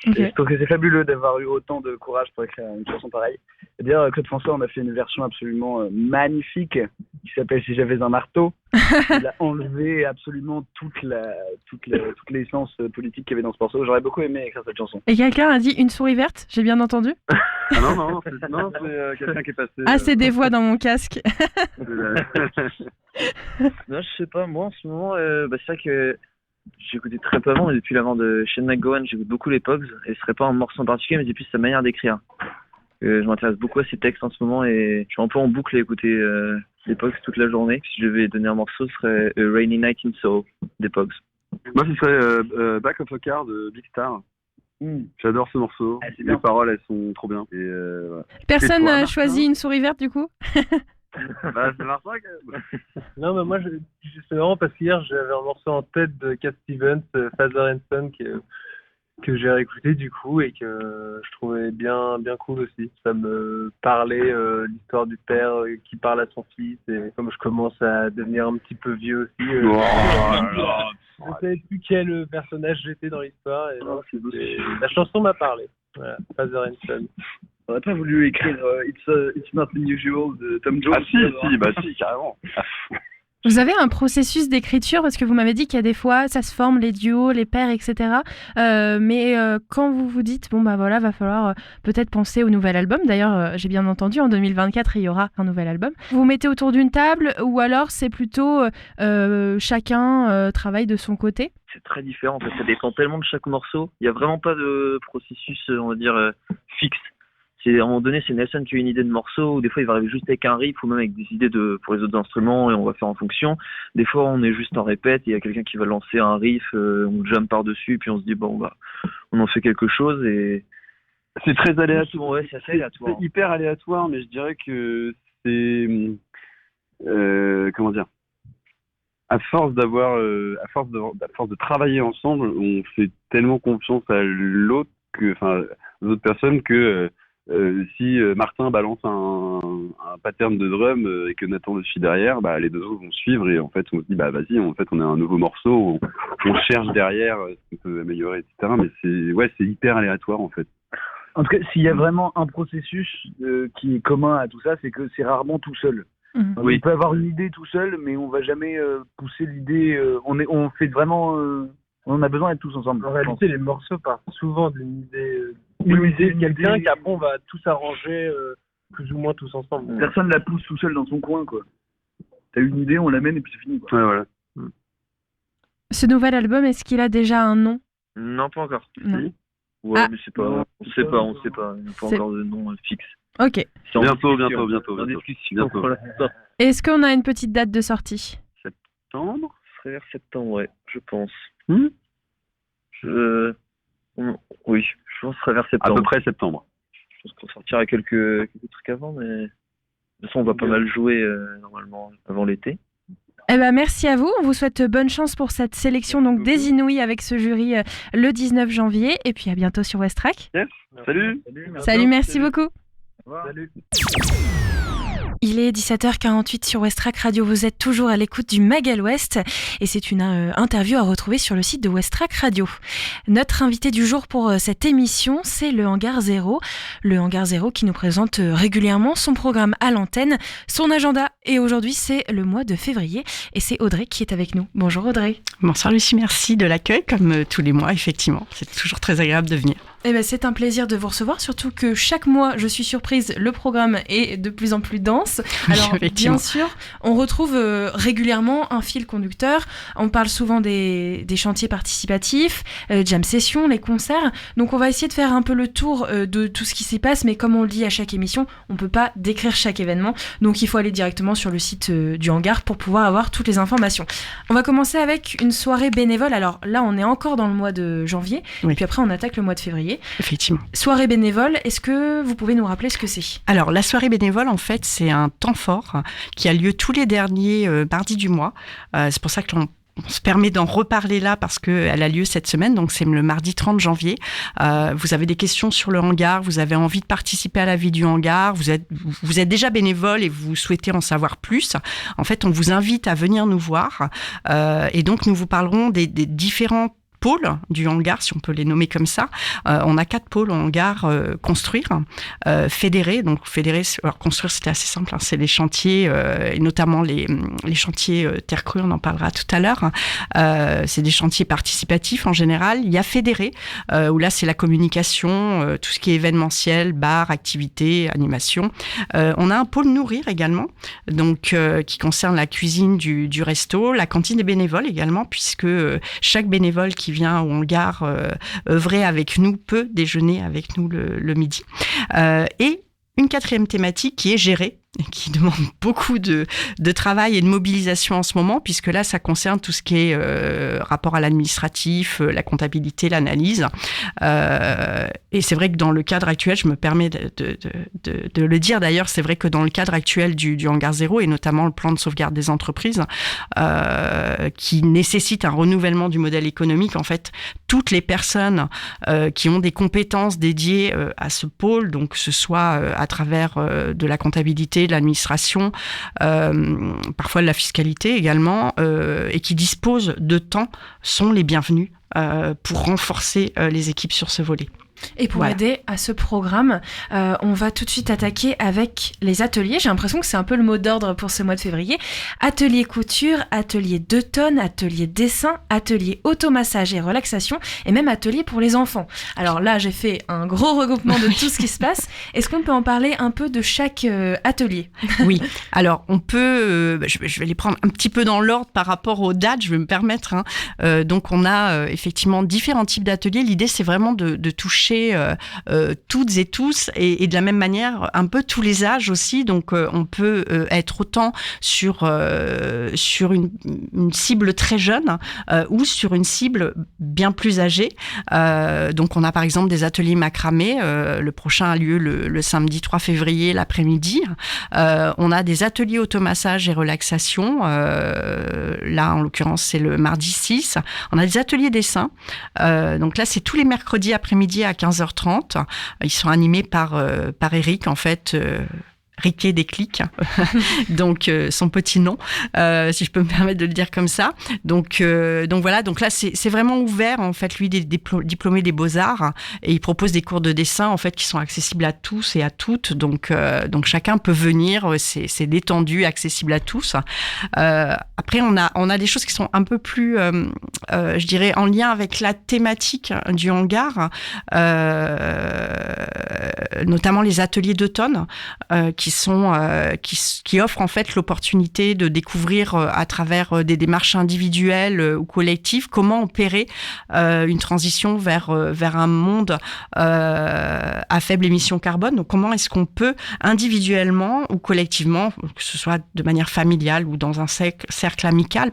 Okay. Et je trouve que c'est fabuleux d'avoir eu autant de courage pour écrire une chanson pareille. Et d'ailleurs, Claude François, on a fait une version absolument magnifique qui s'appelle Si j'avais un marteau. Il a enlevé absolument toute l'essence politique qu'il y avait dans ce morceau. J'aurais beaucoup aimé écrire cette chanson. Et quelqu'un a dit une souris verte, j'ai bien entendu? Non, c'est quelqu'un qui est passé. Ah, c'est des voix dans mon casque. Non, je sais pas, moi en ce moment, c'est vrai que j'écoutais très peu avant, mais depuis la mort de Shane McGowan, j'écoute beaucoup les Pogs, et ce serait pas un morceau en particulier, mais c'est plus sa manière d'écrire. Je m'intéresse beaucoup à ses textes en ce moment, et je suis un peu en boucle à écouter les Pogs toute la journée. Si je devais donner un morceau, ce serait A Rainy Night in Soho, des Pogs. Moi, ce serait Back of a Car de Big Star. J'adore ce morceau, les paroles elles sont trop bien. Et, voilà. Personne n'a choisi une souris verte du coup? C'est Martin quand même. Non, mais moi, c'est marrant parce qu'hier, j'avais un morceau en tête de Cat Stevens, Father and Son, que j'ai réécouté du coup et que je trouvais bien cool aussi. Ça me parlait l'histoire du père qui parle à son fils et comme je commence à devenir un petit peu vieux aussi, je ne savais plus quel personnage j'étais dans l'histoire et la chanson m'a parlé. Voilà, Father and Son. On n'a pas voulu écrire It's Not Unusual de Tom Jones. Ah si, carrément. Vous avez un processus d'écriture, parce que vous m'avez dit qu'il y a des fois, ça se forme, les duos, les pairs, etc. Mais quand vous vous dites, bon bah voilà, va falloir peut-être penser au nouvel album. D'ailleurs, j'ai bien entendu, en 2024, il y aura un nouvel album. Vous vous mettez autour d'une table, ou alors c'est plutôt chacun travaille de son côté? C'est très différent, en fait. Ça dépend tellement de chaque morceau. Il n'y a vraiment pas de processus, on va dire, fixe. À un moment donné, c'est Nelson qui a une idée de morceau, ou des fois il va arriver juste avec un riff, ou même avec des idées pour les autres instruments, et on va faire en fonction. Des fois, on est juste en répète, il y a quelqu'un qui va lancer un riff, on jump par-dessus, puis on se dit, bon, bah, on en fait quelque chose, et... C'est très aléatoire. Ouais, c'est assez aléatoire. C'est hyper aléatoire, mais je dirais que c'est... comment dire, à force de travailler ensemble, on fait tellement confiance à l'autre aux autres personnes que si Martin balance un pattern de drum et que Nathan le suit derrière, bah les deux autres vont suivre et en fait on se dit bah vas-y, en fait on a un nouveau morceau, on cherche derrière ce qu'on peut améliorer, etc. Mais c'est hyper aléatoire en fait. En tout cas, s'il y a vraiment un processus qui est commun à tout ça, c'est que c'est rarement tout seul. Oui. On peut avoir une idée tout seul, mais on va jamais pousser l'idée. On fait vraiment. On a besoin d'être tous ensemble. En réalité, les morceaux partent souvent d'une idée de quelqu'un qu'après on va tous arranger plus ou moins tous ensemble. Personne la pousse tout seul dans son coin, quoi. T'as une idée, on l'amène et puis c'est fini, quoi. Ouais, voilà. Ce nouvel album, est-ce qu'il a déjà un nom? Non, pas encore. Non. Ouais, Ah. mais c'est pas. On sait pas. Il n'y a pas C'est- encore de nom fixe. Ok. C'est en Bientôt. En discussion. Bientôt. Voilà. Est-ce qu'on a une petite date de sortie? Septembre. Ce serait vers septembre, ouais, je pense. Hmm. Oui, je pense que ce serait vers À septembre. peu près septembre. Je pense qu'on sortira quelques trucs avant, mais de toute façon, on va pas mal jouer normalement avant l'été. Eh ben, merci à vous. On vous souhaite bonne chance pour cette sélection donc des Inouïs avec ce jury le 19 janvier. Et puis à bientôt sur West Track. Yes. Salut. Salut, merci beaucoup. Salut. Il est 17h48 sur West Track Radio. Vous êtes toujours à l'écoute du Magal West et c'est une interview à retrouver sur le site de West Track Radio. Notre invité du jour pour cette émission, c'est le Hangar Zéro. Le Hangar Zéro qui nous présente régulièrement son programme à l'antenne, son agenda. Et aujourd'hui, c'est le mois de février et c'est Audrey qui est avec nous. Bonjour Audrey. Bonsoir Lucie, merci de l'accueil comme tous les mois, effectivement. C'est toujours très agréable de venir. Eh ben, c'est un plaisir de vous recevoir, surtout que chaque mois, je suis surprise, le programme est de plus en plus dense. Alors, bien sûr, on retrouve régulièrement un fil conducteur. On parle souvent des chantiers participatifs, jam sessions, les concerts. Donc, on va essayer de faire un peu le tour de tout ce qui s'y passe. Mais comme on le dit à chaque émission, on ne peut pas décrire chaque événement. Donc, il faut aller directement sur le site du hangar pour pouvoir avoir toutes les informations. On va commencer avec une soirée bénévole. Alors là, on est encore dans le mois de janvier. Oui. Puis après, on attaque le mois de février. Effectivement. Soirée bénévole, est-ce que vous pouvez nous rappeler ce que c'est? Alors, la soirée bénévole, en fait, c'est un temps fort qui a lieu tous les derniers mardis du mois. C'est pour ça que on se permet d'en reparler là parce qu'elle a lieu cette semaine, donc c'est le mardi 30 janvier. Vous avez des questions sur le hangar, vous avez envie de participer à la vie du hangar, vous êtes déjà bénévole et vous souhaitez en savoir plus. En fait, on vous invite à venir nous voir et donc nous vous parlerons des différents pôles du hangar, si on peut les nommer comme ça. On a 4 pôles au hangar construire, fédérer. Donc fédérer, alors construire c'était assez simple, hein, c'est les chantiers, et notamment les chantiers terre crue, on en parlera tout à l'heure. C'est des chantiers participatifs en général. Il y a fédérer, où là c'est la communication, tout ce qui est événementiel, bar, activités, animation. On a un pôle nourrir également, donc qui concerne la cuisine du resto, la cantine des bénévoles également, puisque chaque bénévole qui vient au hangar œuvrer avec nous peut déjeuner avec nous le midi. Et une 4e thématique qui est gérer, qui demande beaucoup de travail et de mobilisation en ce moment, puisque là, ça concerne tout ce qui est rapport à l'administratif, la comptabilité, l'analyse. Et c'est vrai que dans le cadre actuel, je me permets de le dire d'ailleurs, c'est vrai que dans le cadre actuel du Hangar Zéro, et notamment le plan de sauvegarde des entreprises, qui nécessite un renouvellement du modèle économique, en fait, toutes les personnes qui ont des compétences dédiées à ce pôle, donc que ce soit à travers de la comptabilité, de l'administration, parfois de la fiscalité également, et qui disposent de temps, sont les bienvenus pour renforcer les équipes sur ce volet. Et pour aider à ce programme, on va tout de suite attaquer avec les ateliers. J'ai l'impression que c'est un peu le mot d'ordre pour ce mois de février. Atelier couture, atelier 2 tonnes, atelier dessin, atelier automassage et relaxation, et même atelier pour les enfants. Alors là, j'ai fait un gros regroupement de tout ce qui se passe. Est-ce qu'on peut en parler un peu de chaque atelier ? Oui, alors on peut, je vais les prendre un petit peu dans l'ordre par rapport aux dates, je vais me permettre. Donc on a effectivement différents types d'ateliers. L'idée, c'est vraiment de toucher toutes et tous, et de la même manière un peu tous les âges aussi. Donc on peut être autant sur une cible très jeune ou sur une cible bien plus âgée. Donc on a par exemple des ateliers macramé. Le prochain a lieu le samedi 3 février l'après-midi. On a des ateliers automassage et relaxation. Là en l'occurrence c'est le mardi 6. On a des ateliers dessin. Donc là c'est tous les mercredis après-midi à 15h30. Ils sont animés par Eric, en fait. Riquet des clics, donc son petit nom, si je peux me permettre de le dire comme ça. Donc voilà, donc là c'est vraiment ouvert en fait. Lui, il est diplômé des Beaux-Arts et il propose des cours de dessin en fait qui sont accessibles à tous et à toutes. Donc chacun peut venir, c'est détendu, accessible à tous. Après on a des choses qui sont un peu plus, je dirais, en lien avec la thématique du hangar, notamment les ateliers d'automne qui offrent en fait l'opportunité de découvrir à travers des démarches individuelles ou collectives comment opérer une transition vers un monde à faible émission carbone. Donc comment est-ce qu'on peut individuellement ou collectivement, que ce soit de manière familiale ou dans un cercle amical,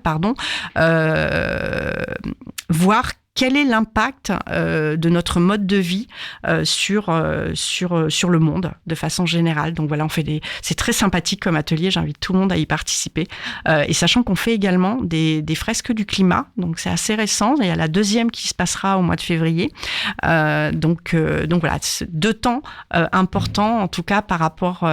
voir quel est l'impact de notre mode de vie sur le monde de façon générale. Donc voilà, c'est très sympathique comme atelier, j'invite tout le monde à y participer. Et sachant qu'on fait également des fresques du climat, donc c'est assez récent, il y a la deuxième qui se passera au mois de février. Donc voilà, 2 temps importants en tout cas par rapport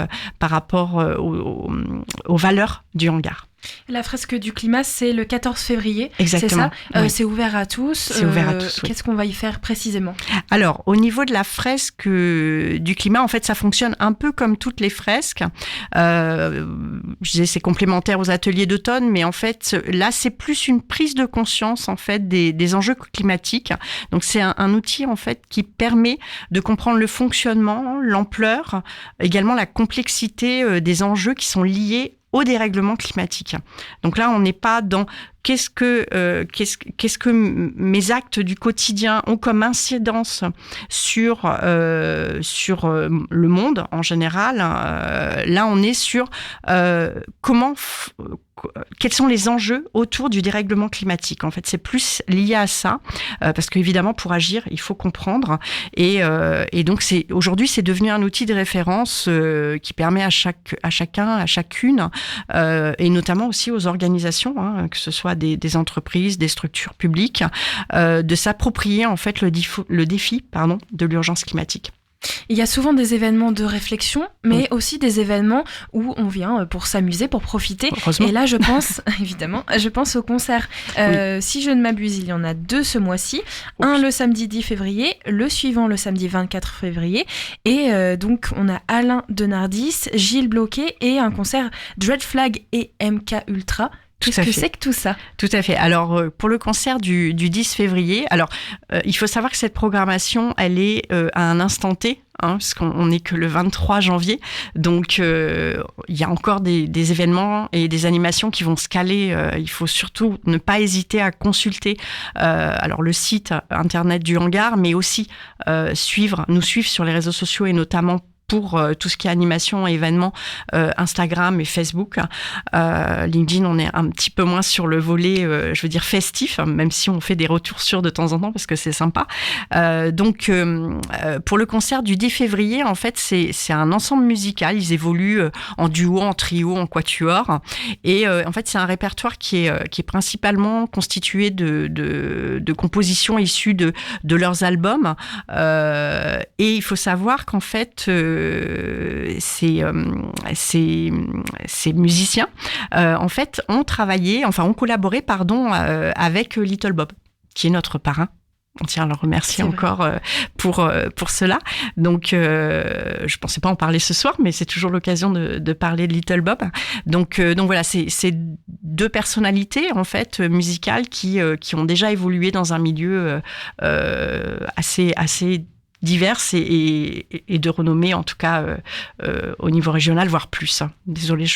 aux valeurs du hangar. La fresque du climat, c'est le 14 février. Exactement. C'est ça. Oui. C'est ouvert à tous. C'est ouvert à tous, oui. Qu'est-ce qu'on va y faire précisément ? Alors, au niveau de la fresque du climat, en fait, ça fonctionne un peu comme toutes les fresques. Je disais, c'est complémentaire aux ateliers d'automne, mais en fait, là, c'est plus une prise de conscience, en fait, des enjeux climatiques. Donc, c'est un outil, en fait, qui permet de comprendre le fonctionnement, l'ampleur, également la complexité des enjeux qui sont liés au dérèglement climatique. Donc là, on n'est pas dans qu'est-ce que mes actes du quotidien ont comme incidence sur le monde en général. Là, on est sur quels sont les enjeux autour du dérèglement climatique. En fait, c'est plus lié à ça, parce qu'évidemment, pour agir, il faut comprendre. Et donc, aujourd'hui, c'est devenu un outil de référence qui permet à chacun, à chacune, et notamment aussi aux organisations, que ce soit des entreprises, des structures publiques, de s'approprier en fait le défi de l'urgence climatique. Il y a souvent des événements de réflexion, mais aussi des événements où on vient pour s'amuser, pour profiter. Et là, je pense, évidemment, au concert. Si je ne m'abuse, il y en a 2 ce mois-ci. Un le samedi 10 février, le suivant le samedi 24 février. Et donc, on a Alain Denardis, Gilles Bloquet et un concert Dread Flag et MK Ultra. Qu'est-ce que c'est que tout ça ? Tout à fait. Alors, pour le concert du 10 février, il faut savoir que cette programmation, elle est à un instant T, parce qu'on n'est que le 23 janvier. Donc, il y a encore des événements et des animations qui vont se caler. Il faut surtout ne pas hésiter à consulter le site internet du hangar, mais aussi nous suivre sur les réseaux sociaux et notamment pour tout ce qui est animation et événements, Instagram et Facebook. LinkedIn, on est un petit peu moins sur le volet, festif, même si on fait des retours sûrs de temps en temps parce que c'est sympa. Donc, pour le concert du 10 février, en fait, c'est un ensemble musical. Ils évoluent en duo, en trio, en quatuor. Et en fait, c'est un répertoire qui est principalement constitué de compositions issues de leurs albums. Et il faut savoir qu'en fait, ces musiciens, en fait, ont collaboré, avec Little Bob, qui est notre parrain On tient à leur remercier encore pour cela. Donc, je pensais pas en parler ce soir, mais c'est toujours l'occasion de parler de Little Bob. Donc voilà, c'est deux personnalités en fait musicales qui ont déjà évolué dans un milieu assez diverses et de renommée, en tout cas au niveau régional, voire plus. Désolée,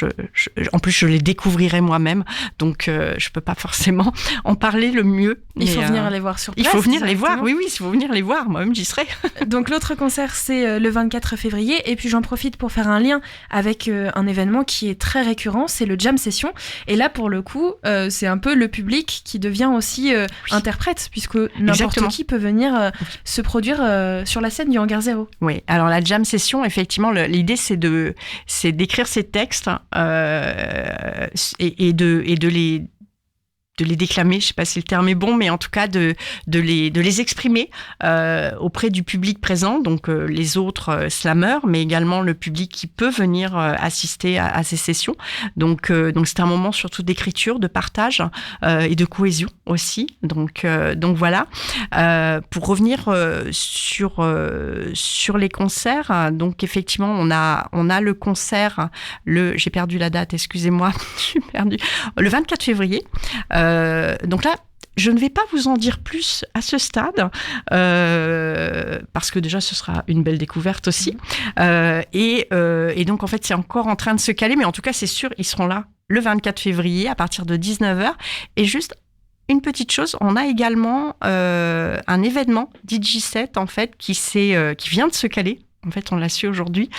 en plus je les découvrirai moi-même, donc je peux pas forcément en parler le mieux. Il faut venir les voir sur place. Il faut venir les voir, oui, il faut venir les voir, moi-même j'y serai. Donc l'autre concert, c'est le 24 février, et puis j'en profite pour faire un lien avec un événement qui est très récurrent, c'est le Jam Session, et là pour le coup, c'est un peu le public qui devient aussi interprète, puisque n'importe qui peut venir se produire sur la scène du Hangar 0. Oui, alors la Jam Session, effectivement, l'idée c'est d'écrire ces textes et de les déclamer, je ne sais pas si le terme est bon, mais en tout cas de les exprimer auprès du public présent, donc les autres slammers, mais également le public qui peut venir assister à ces sessions. Donc c'est un moment surtout d'écriture, de partage et de cohésion aussi. Donc voilà. Pour revenir sur les concerts, donc effectivement on a le concert, j'ai perdu la date, excusez-moi, le 24 février. Donc là, je ne vais pas vous en dire plus à ce stade, parce que déjà, ce sera une belle découverte aussi. Et donc, en fait, c'est encore en train de se caler, mais en tout cas, c'est sûr, ils seront là le 24 février à partir de 19h. Et juste une petite chose, on a également un événement DJ7, en fait, qui vient de se caler. En fait, on l'a su aujourd'hui,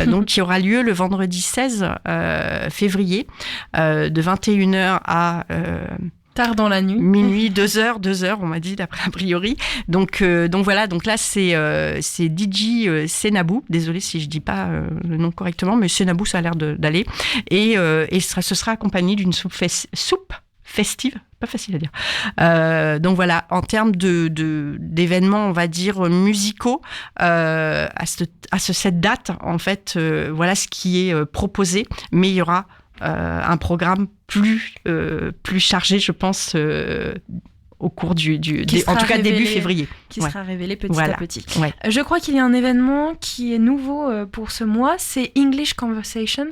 donc qui aura lieu le vendredi 16 février, de 21h à... tard dans la nuit. Minuit, 2h, on m'a dit, d'après a priori. Donc voilà, donc là, c'est DJ Senabou. Désolée si je dis pas le nom correctement, mais Senabou, ça a l'air d'aller. Et ce sera accompagné d'une soupe festive, pas facile à dire. Donc voilà, en termes d'événements, on va dire musicaux, cette date, en fait, voilà ce qui est proposé, mais il y aura un programme plus chargé, je pense, au cours en tout cas début février. Qui sera révélé petit à petit. Ouais. Je crois qu'il y a un événement qui est nouveau pour ce mois, c'est English Conversation.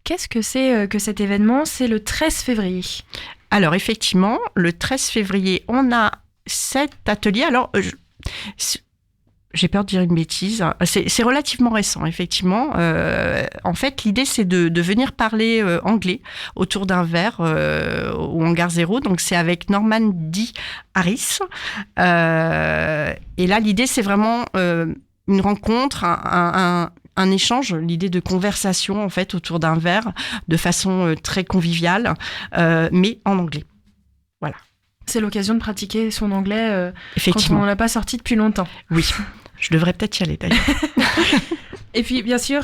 Qu'est-ce que c'est que cet événement ? C'est le 13 février. Alors effectivement, le 13 février, on a cet atelier. Alors, j'ai peur de dire une bêtise. C'est relativement récent, effectivement. En fait, l'idée, c'est de venir parler anglais autour d'un verre au Hangar 0. Donc, c'est avec Norman D. Harris. Et là, l'idée, c'est vraiment une rencontre, un échange, l'idée de conversation, en fait, autour d'un verre, de façon très conviviale, mais en anglais. Voilà. C'est l'occasion de pratiquer son anglais quand on ne l'a pas sorti depuis longtemps. Oui. Je devrais peut-être y aller d'ailleurs. Et puis, bien sûr,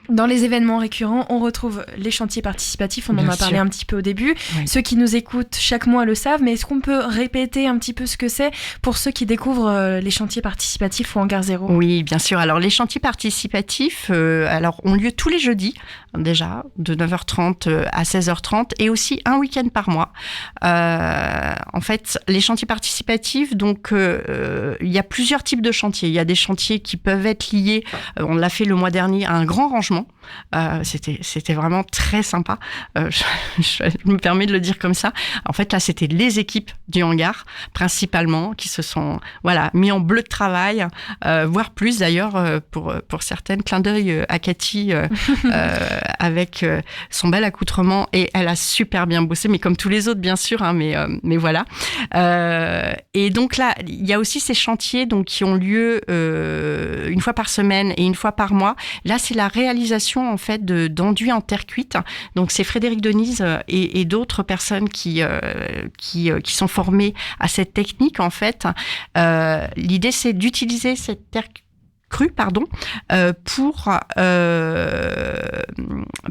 dans les événements récurrents, on retrouve les chantiers participatifs. On en a parlé un petit peu au début. Oui. Ceux qui nous écoutent chaque mois le savent, mais est-ce qu'on peut répéter un petit peu ce que c'est pour ceux qui découvrent les chantiers participatifs au Hangar 0 ? Oui, bien sûr. Alors, les chantiers participatifs ont lieu tous les jeudis, déjà, de 9h30 à 16h30, et aussi un week-end par mois. En fait, les chantiers participatifs, donc, il y a plusieurs types de chantiers. Il y a des chantiers qui peuvent être liés, on l'a fait le mois dernier, à un grand rangement. C'était vraiment très sympa. Je me permets de le dire comme ça. En fait, là, c'était les équipes du hangar, principalement, qui se sont mis en bleu de travail, voire plus d'ailleurs, pour certaines. Clin d'œil à Cathy, avec son bel accoutrement, et elle a super bien bossé, mais comme tous les autres, bien sûr, hein, mais voilà. Et donc là, il y a aussi ces chantiers donc, qui ont lieu une fois par semaine et une fois par mois. Là, c'est la réalisation en fait d'enduits en terre cuite. Donc c'est Frédéric Denise et d'autres personnes qui sont formées à cette technique en fait. L'idée c'est d'utiliser cette terre crue pour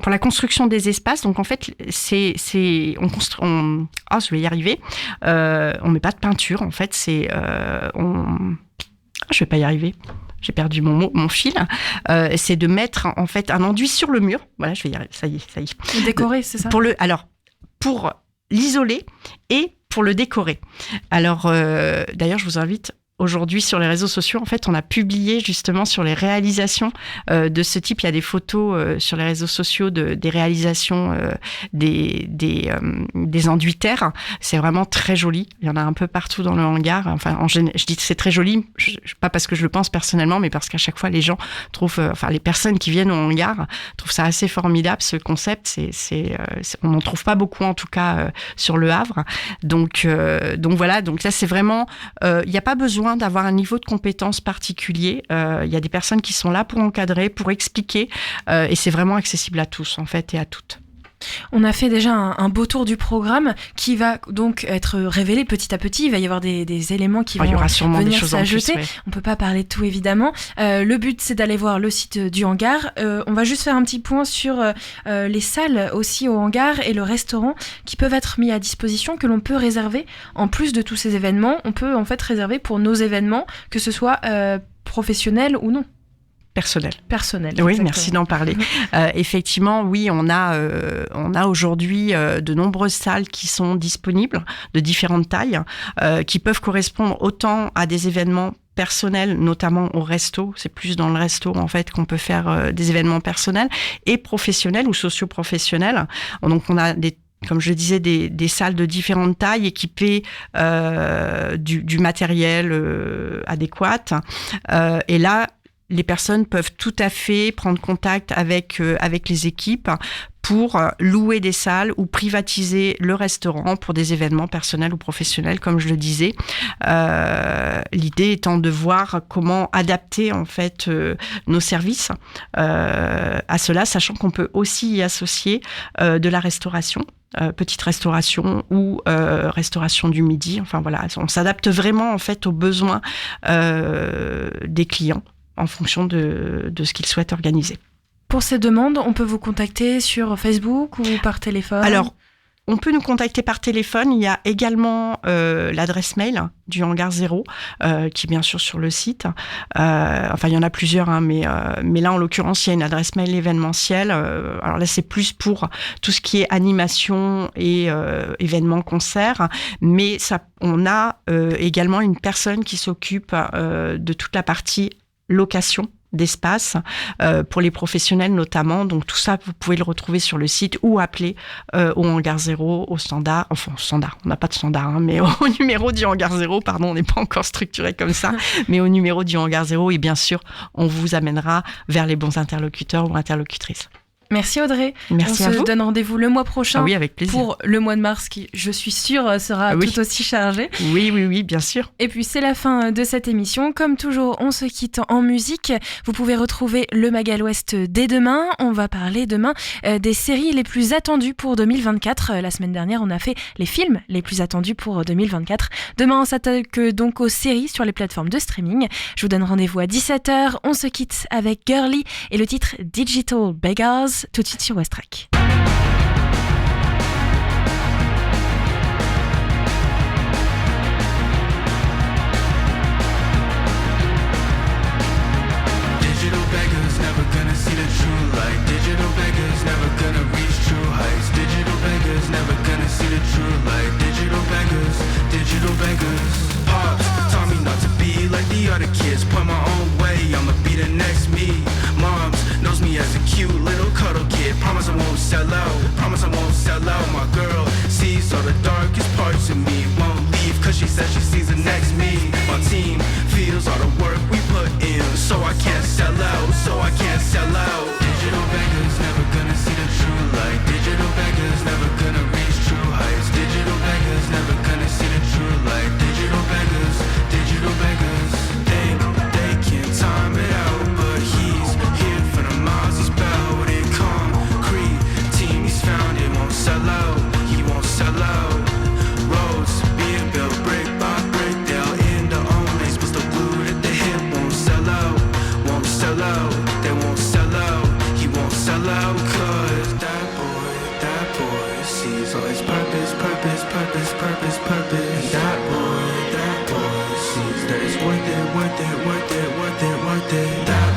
la construction des espaces. Donc en fait je vais y arriver. On met pas de peinture en fait. Je vais pas y arriver. J'ai perdu mon fil. C'est de mettre en fait un enduit sur le mur. Voilà, je vais y arriver. Ça y est. Décorer, c'est ça ? Pour l'isoler et pour le décorer. Alors, d'ailleurs, je vous invite aujourd'hui sur les réseaux sociaux, en fait, on a publié justement sur les réalisations de ce type. Il y a des photos sur les réseaux sociaux des réalisations des enduitaires. C'est vraiment très joli. Il y en a un peu partout dans le hangar. Enfin, je dis que c'est très joli, pas parce que je le pense personnellement, mais parce qu'à chaque fois, les gens trouvent, les personnes qui viennent au hangar trouvent ça assez formidable, ce concept. On n'en trouve pas beaucoup, en tout cas, sur le Havre. Donc voilà. Donc là, c'est vraiment, il n'y a pas besoin d'avoir un niveau de compétence particulier. Il y a des personnes qui sont là pour encadrer, pour expliquer, et c'est vraiment accessible à tous, en fait, et à toutes. On a fait déjà un beau tour du programme qui va donc être révélé petit à petit. Il va y avoir des éléments qui vont venir s'ajouter. Ouais. On peut pas parler de tout, évidemment. Le but, c'est d'aller voir le site du hangar. On va juste faire un petit point sur les salles aussi au hangar et le restaurant qui peuvent être mis à disposition, que l'on peut réserver. En plus de tous ces événements, on peut en fait réserver pour nos événements, que ce soit professionnels ou non. Personnel. Oui, exactement. Merci d'en parler. Effectivement, oui, on a aujourd'hui de nombreuses salles qui sont disponibles, de différentes tailles, qui peuvent correspondre autant à des événements personnels, notamment au resto. C'est plus dans le resto, en fait, qu'on peut faire des événements personnels et professionnels ou socio-professionnels. Donc, on a comme je le disais, des salles de différentes tailles équipées du matériel adéquat. Et là, les personnes peuvent tout à fait prendre contact avec les équipes pour louer des salles ou privatiser le restaurant pour des événements personnels ou professionnels, comme je le disais. L'idée étant de voir comment adapter en fait nos services à cela, sachant qu'on peut aussi y associer de la restauration. Petite restauration ou restauration du midi. Enfin voilà, on s'adapte vraiment en fait aux besoins des clients en fonction de ce qu'ils souhaitent organiser. Pour ces demandes, on peut vous contacter sur Facebook ou par téléphone ? Alors, on peut nous contacter par téléphone. Il y a également l'adresse mail du Hangar 0, qui est bien sûr sur le site. Enfin, il y en a plusieurs, hein, mais là, en l'occurrence, il y a une adresse mail événementielle. Alors là, c'est plus pour tout ce qui est animation et événements, concerts. Mais on a également une personne qui s'occupe de toute la partie location d'espace pour les professionnels notamment. Donc tout ça, vous pouvez le retrouver sur le site ou appeler au Hangar 0, au standard. Enfin, standard, on n'a pas de standard, hein, mais au numéro du Hangar 0, pardon, on n'est pas encore structuré comme ça, mais au numéro du Hangar 0, et bien sûr, on vous amènera vers les bons interlocuteurs ou interlocutrices. Merci Audrey. Merci à vous. On se donne rendez-vous le mois prochain. Oui, avec plaisir. Pour le mois de mars qui, je suis sûre, sera tout aussi chargé. Oui, bien sûr. Et puis c'est la fin de cette émission. Comme toujours, on se quitte en musique. Vous pouvez retrouver le Mag à l'Ouest dès demain. On va parler demain des séries les plus attendues pour 2024. La semaine dernière, on a fait les films les plus attendus pour 2024. Demain, on s'attaque donc aux séries sur les plateformes de streaming. Je vous donne rendez-vous à 17h. On se quitte avec Girly et le titre Digital Beggars. Tout de suite sur Westrack. Digital beggars never gonna see the true light. Digital beggars never gonna reach true heights. Digital beggars never gonna see the true light. Digital beggars. Pops taught me not to be like the other kids. Point my own way, I'ma be the next me. Moms knows me as a cute little cuddle kid. Promise I won't sell out. My girl sees all the darkest parts of me. Won't leave cause she says she sees the next me. My team feels all the work we put in. So I can't sell out. Digital beggars never gonna see the true light. Digital beggars never gonna reach true heights. Digital beggars never gonna see the true light. Digital beggars. Think they can time it out, but he's here for the miles he's bout it. Concrete team he's found, it won't sell out. He won't sell out. Roads being built brick by brick, they'll end the only. But the glue at the hip won't sell out. They won't sell out. He won't sell out, cause that boy sees all his purpose. And that boy sees that it's worth it. That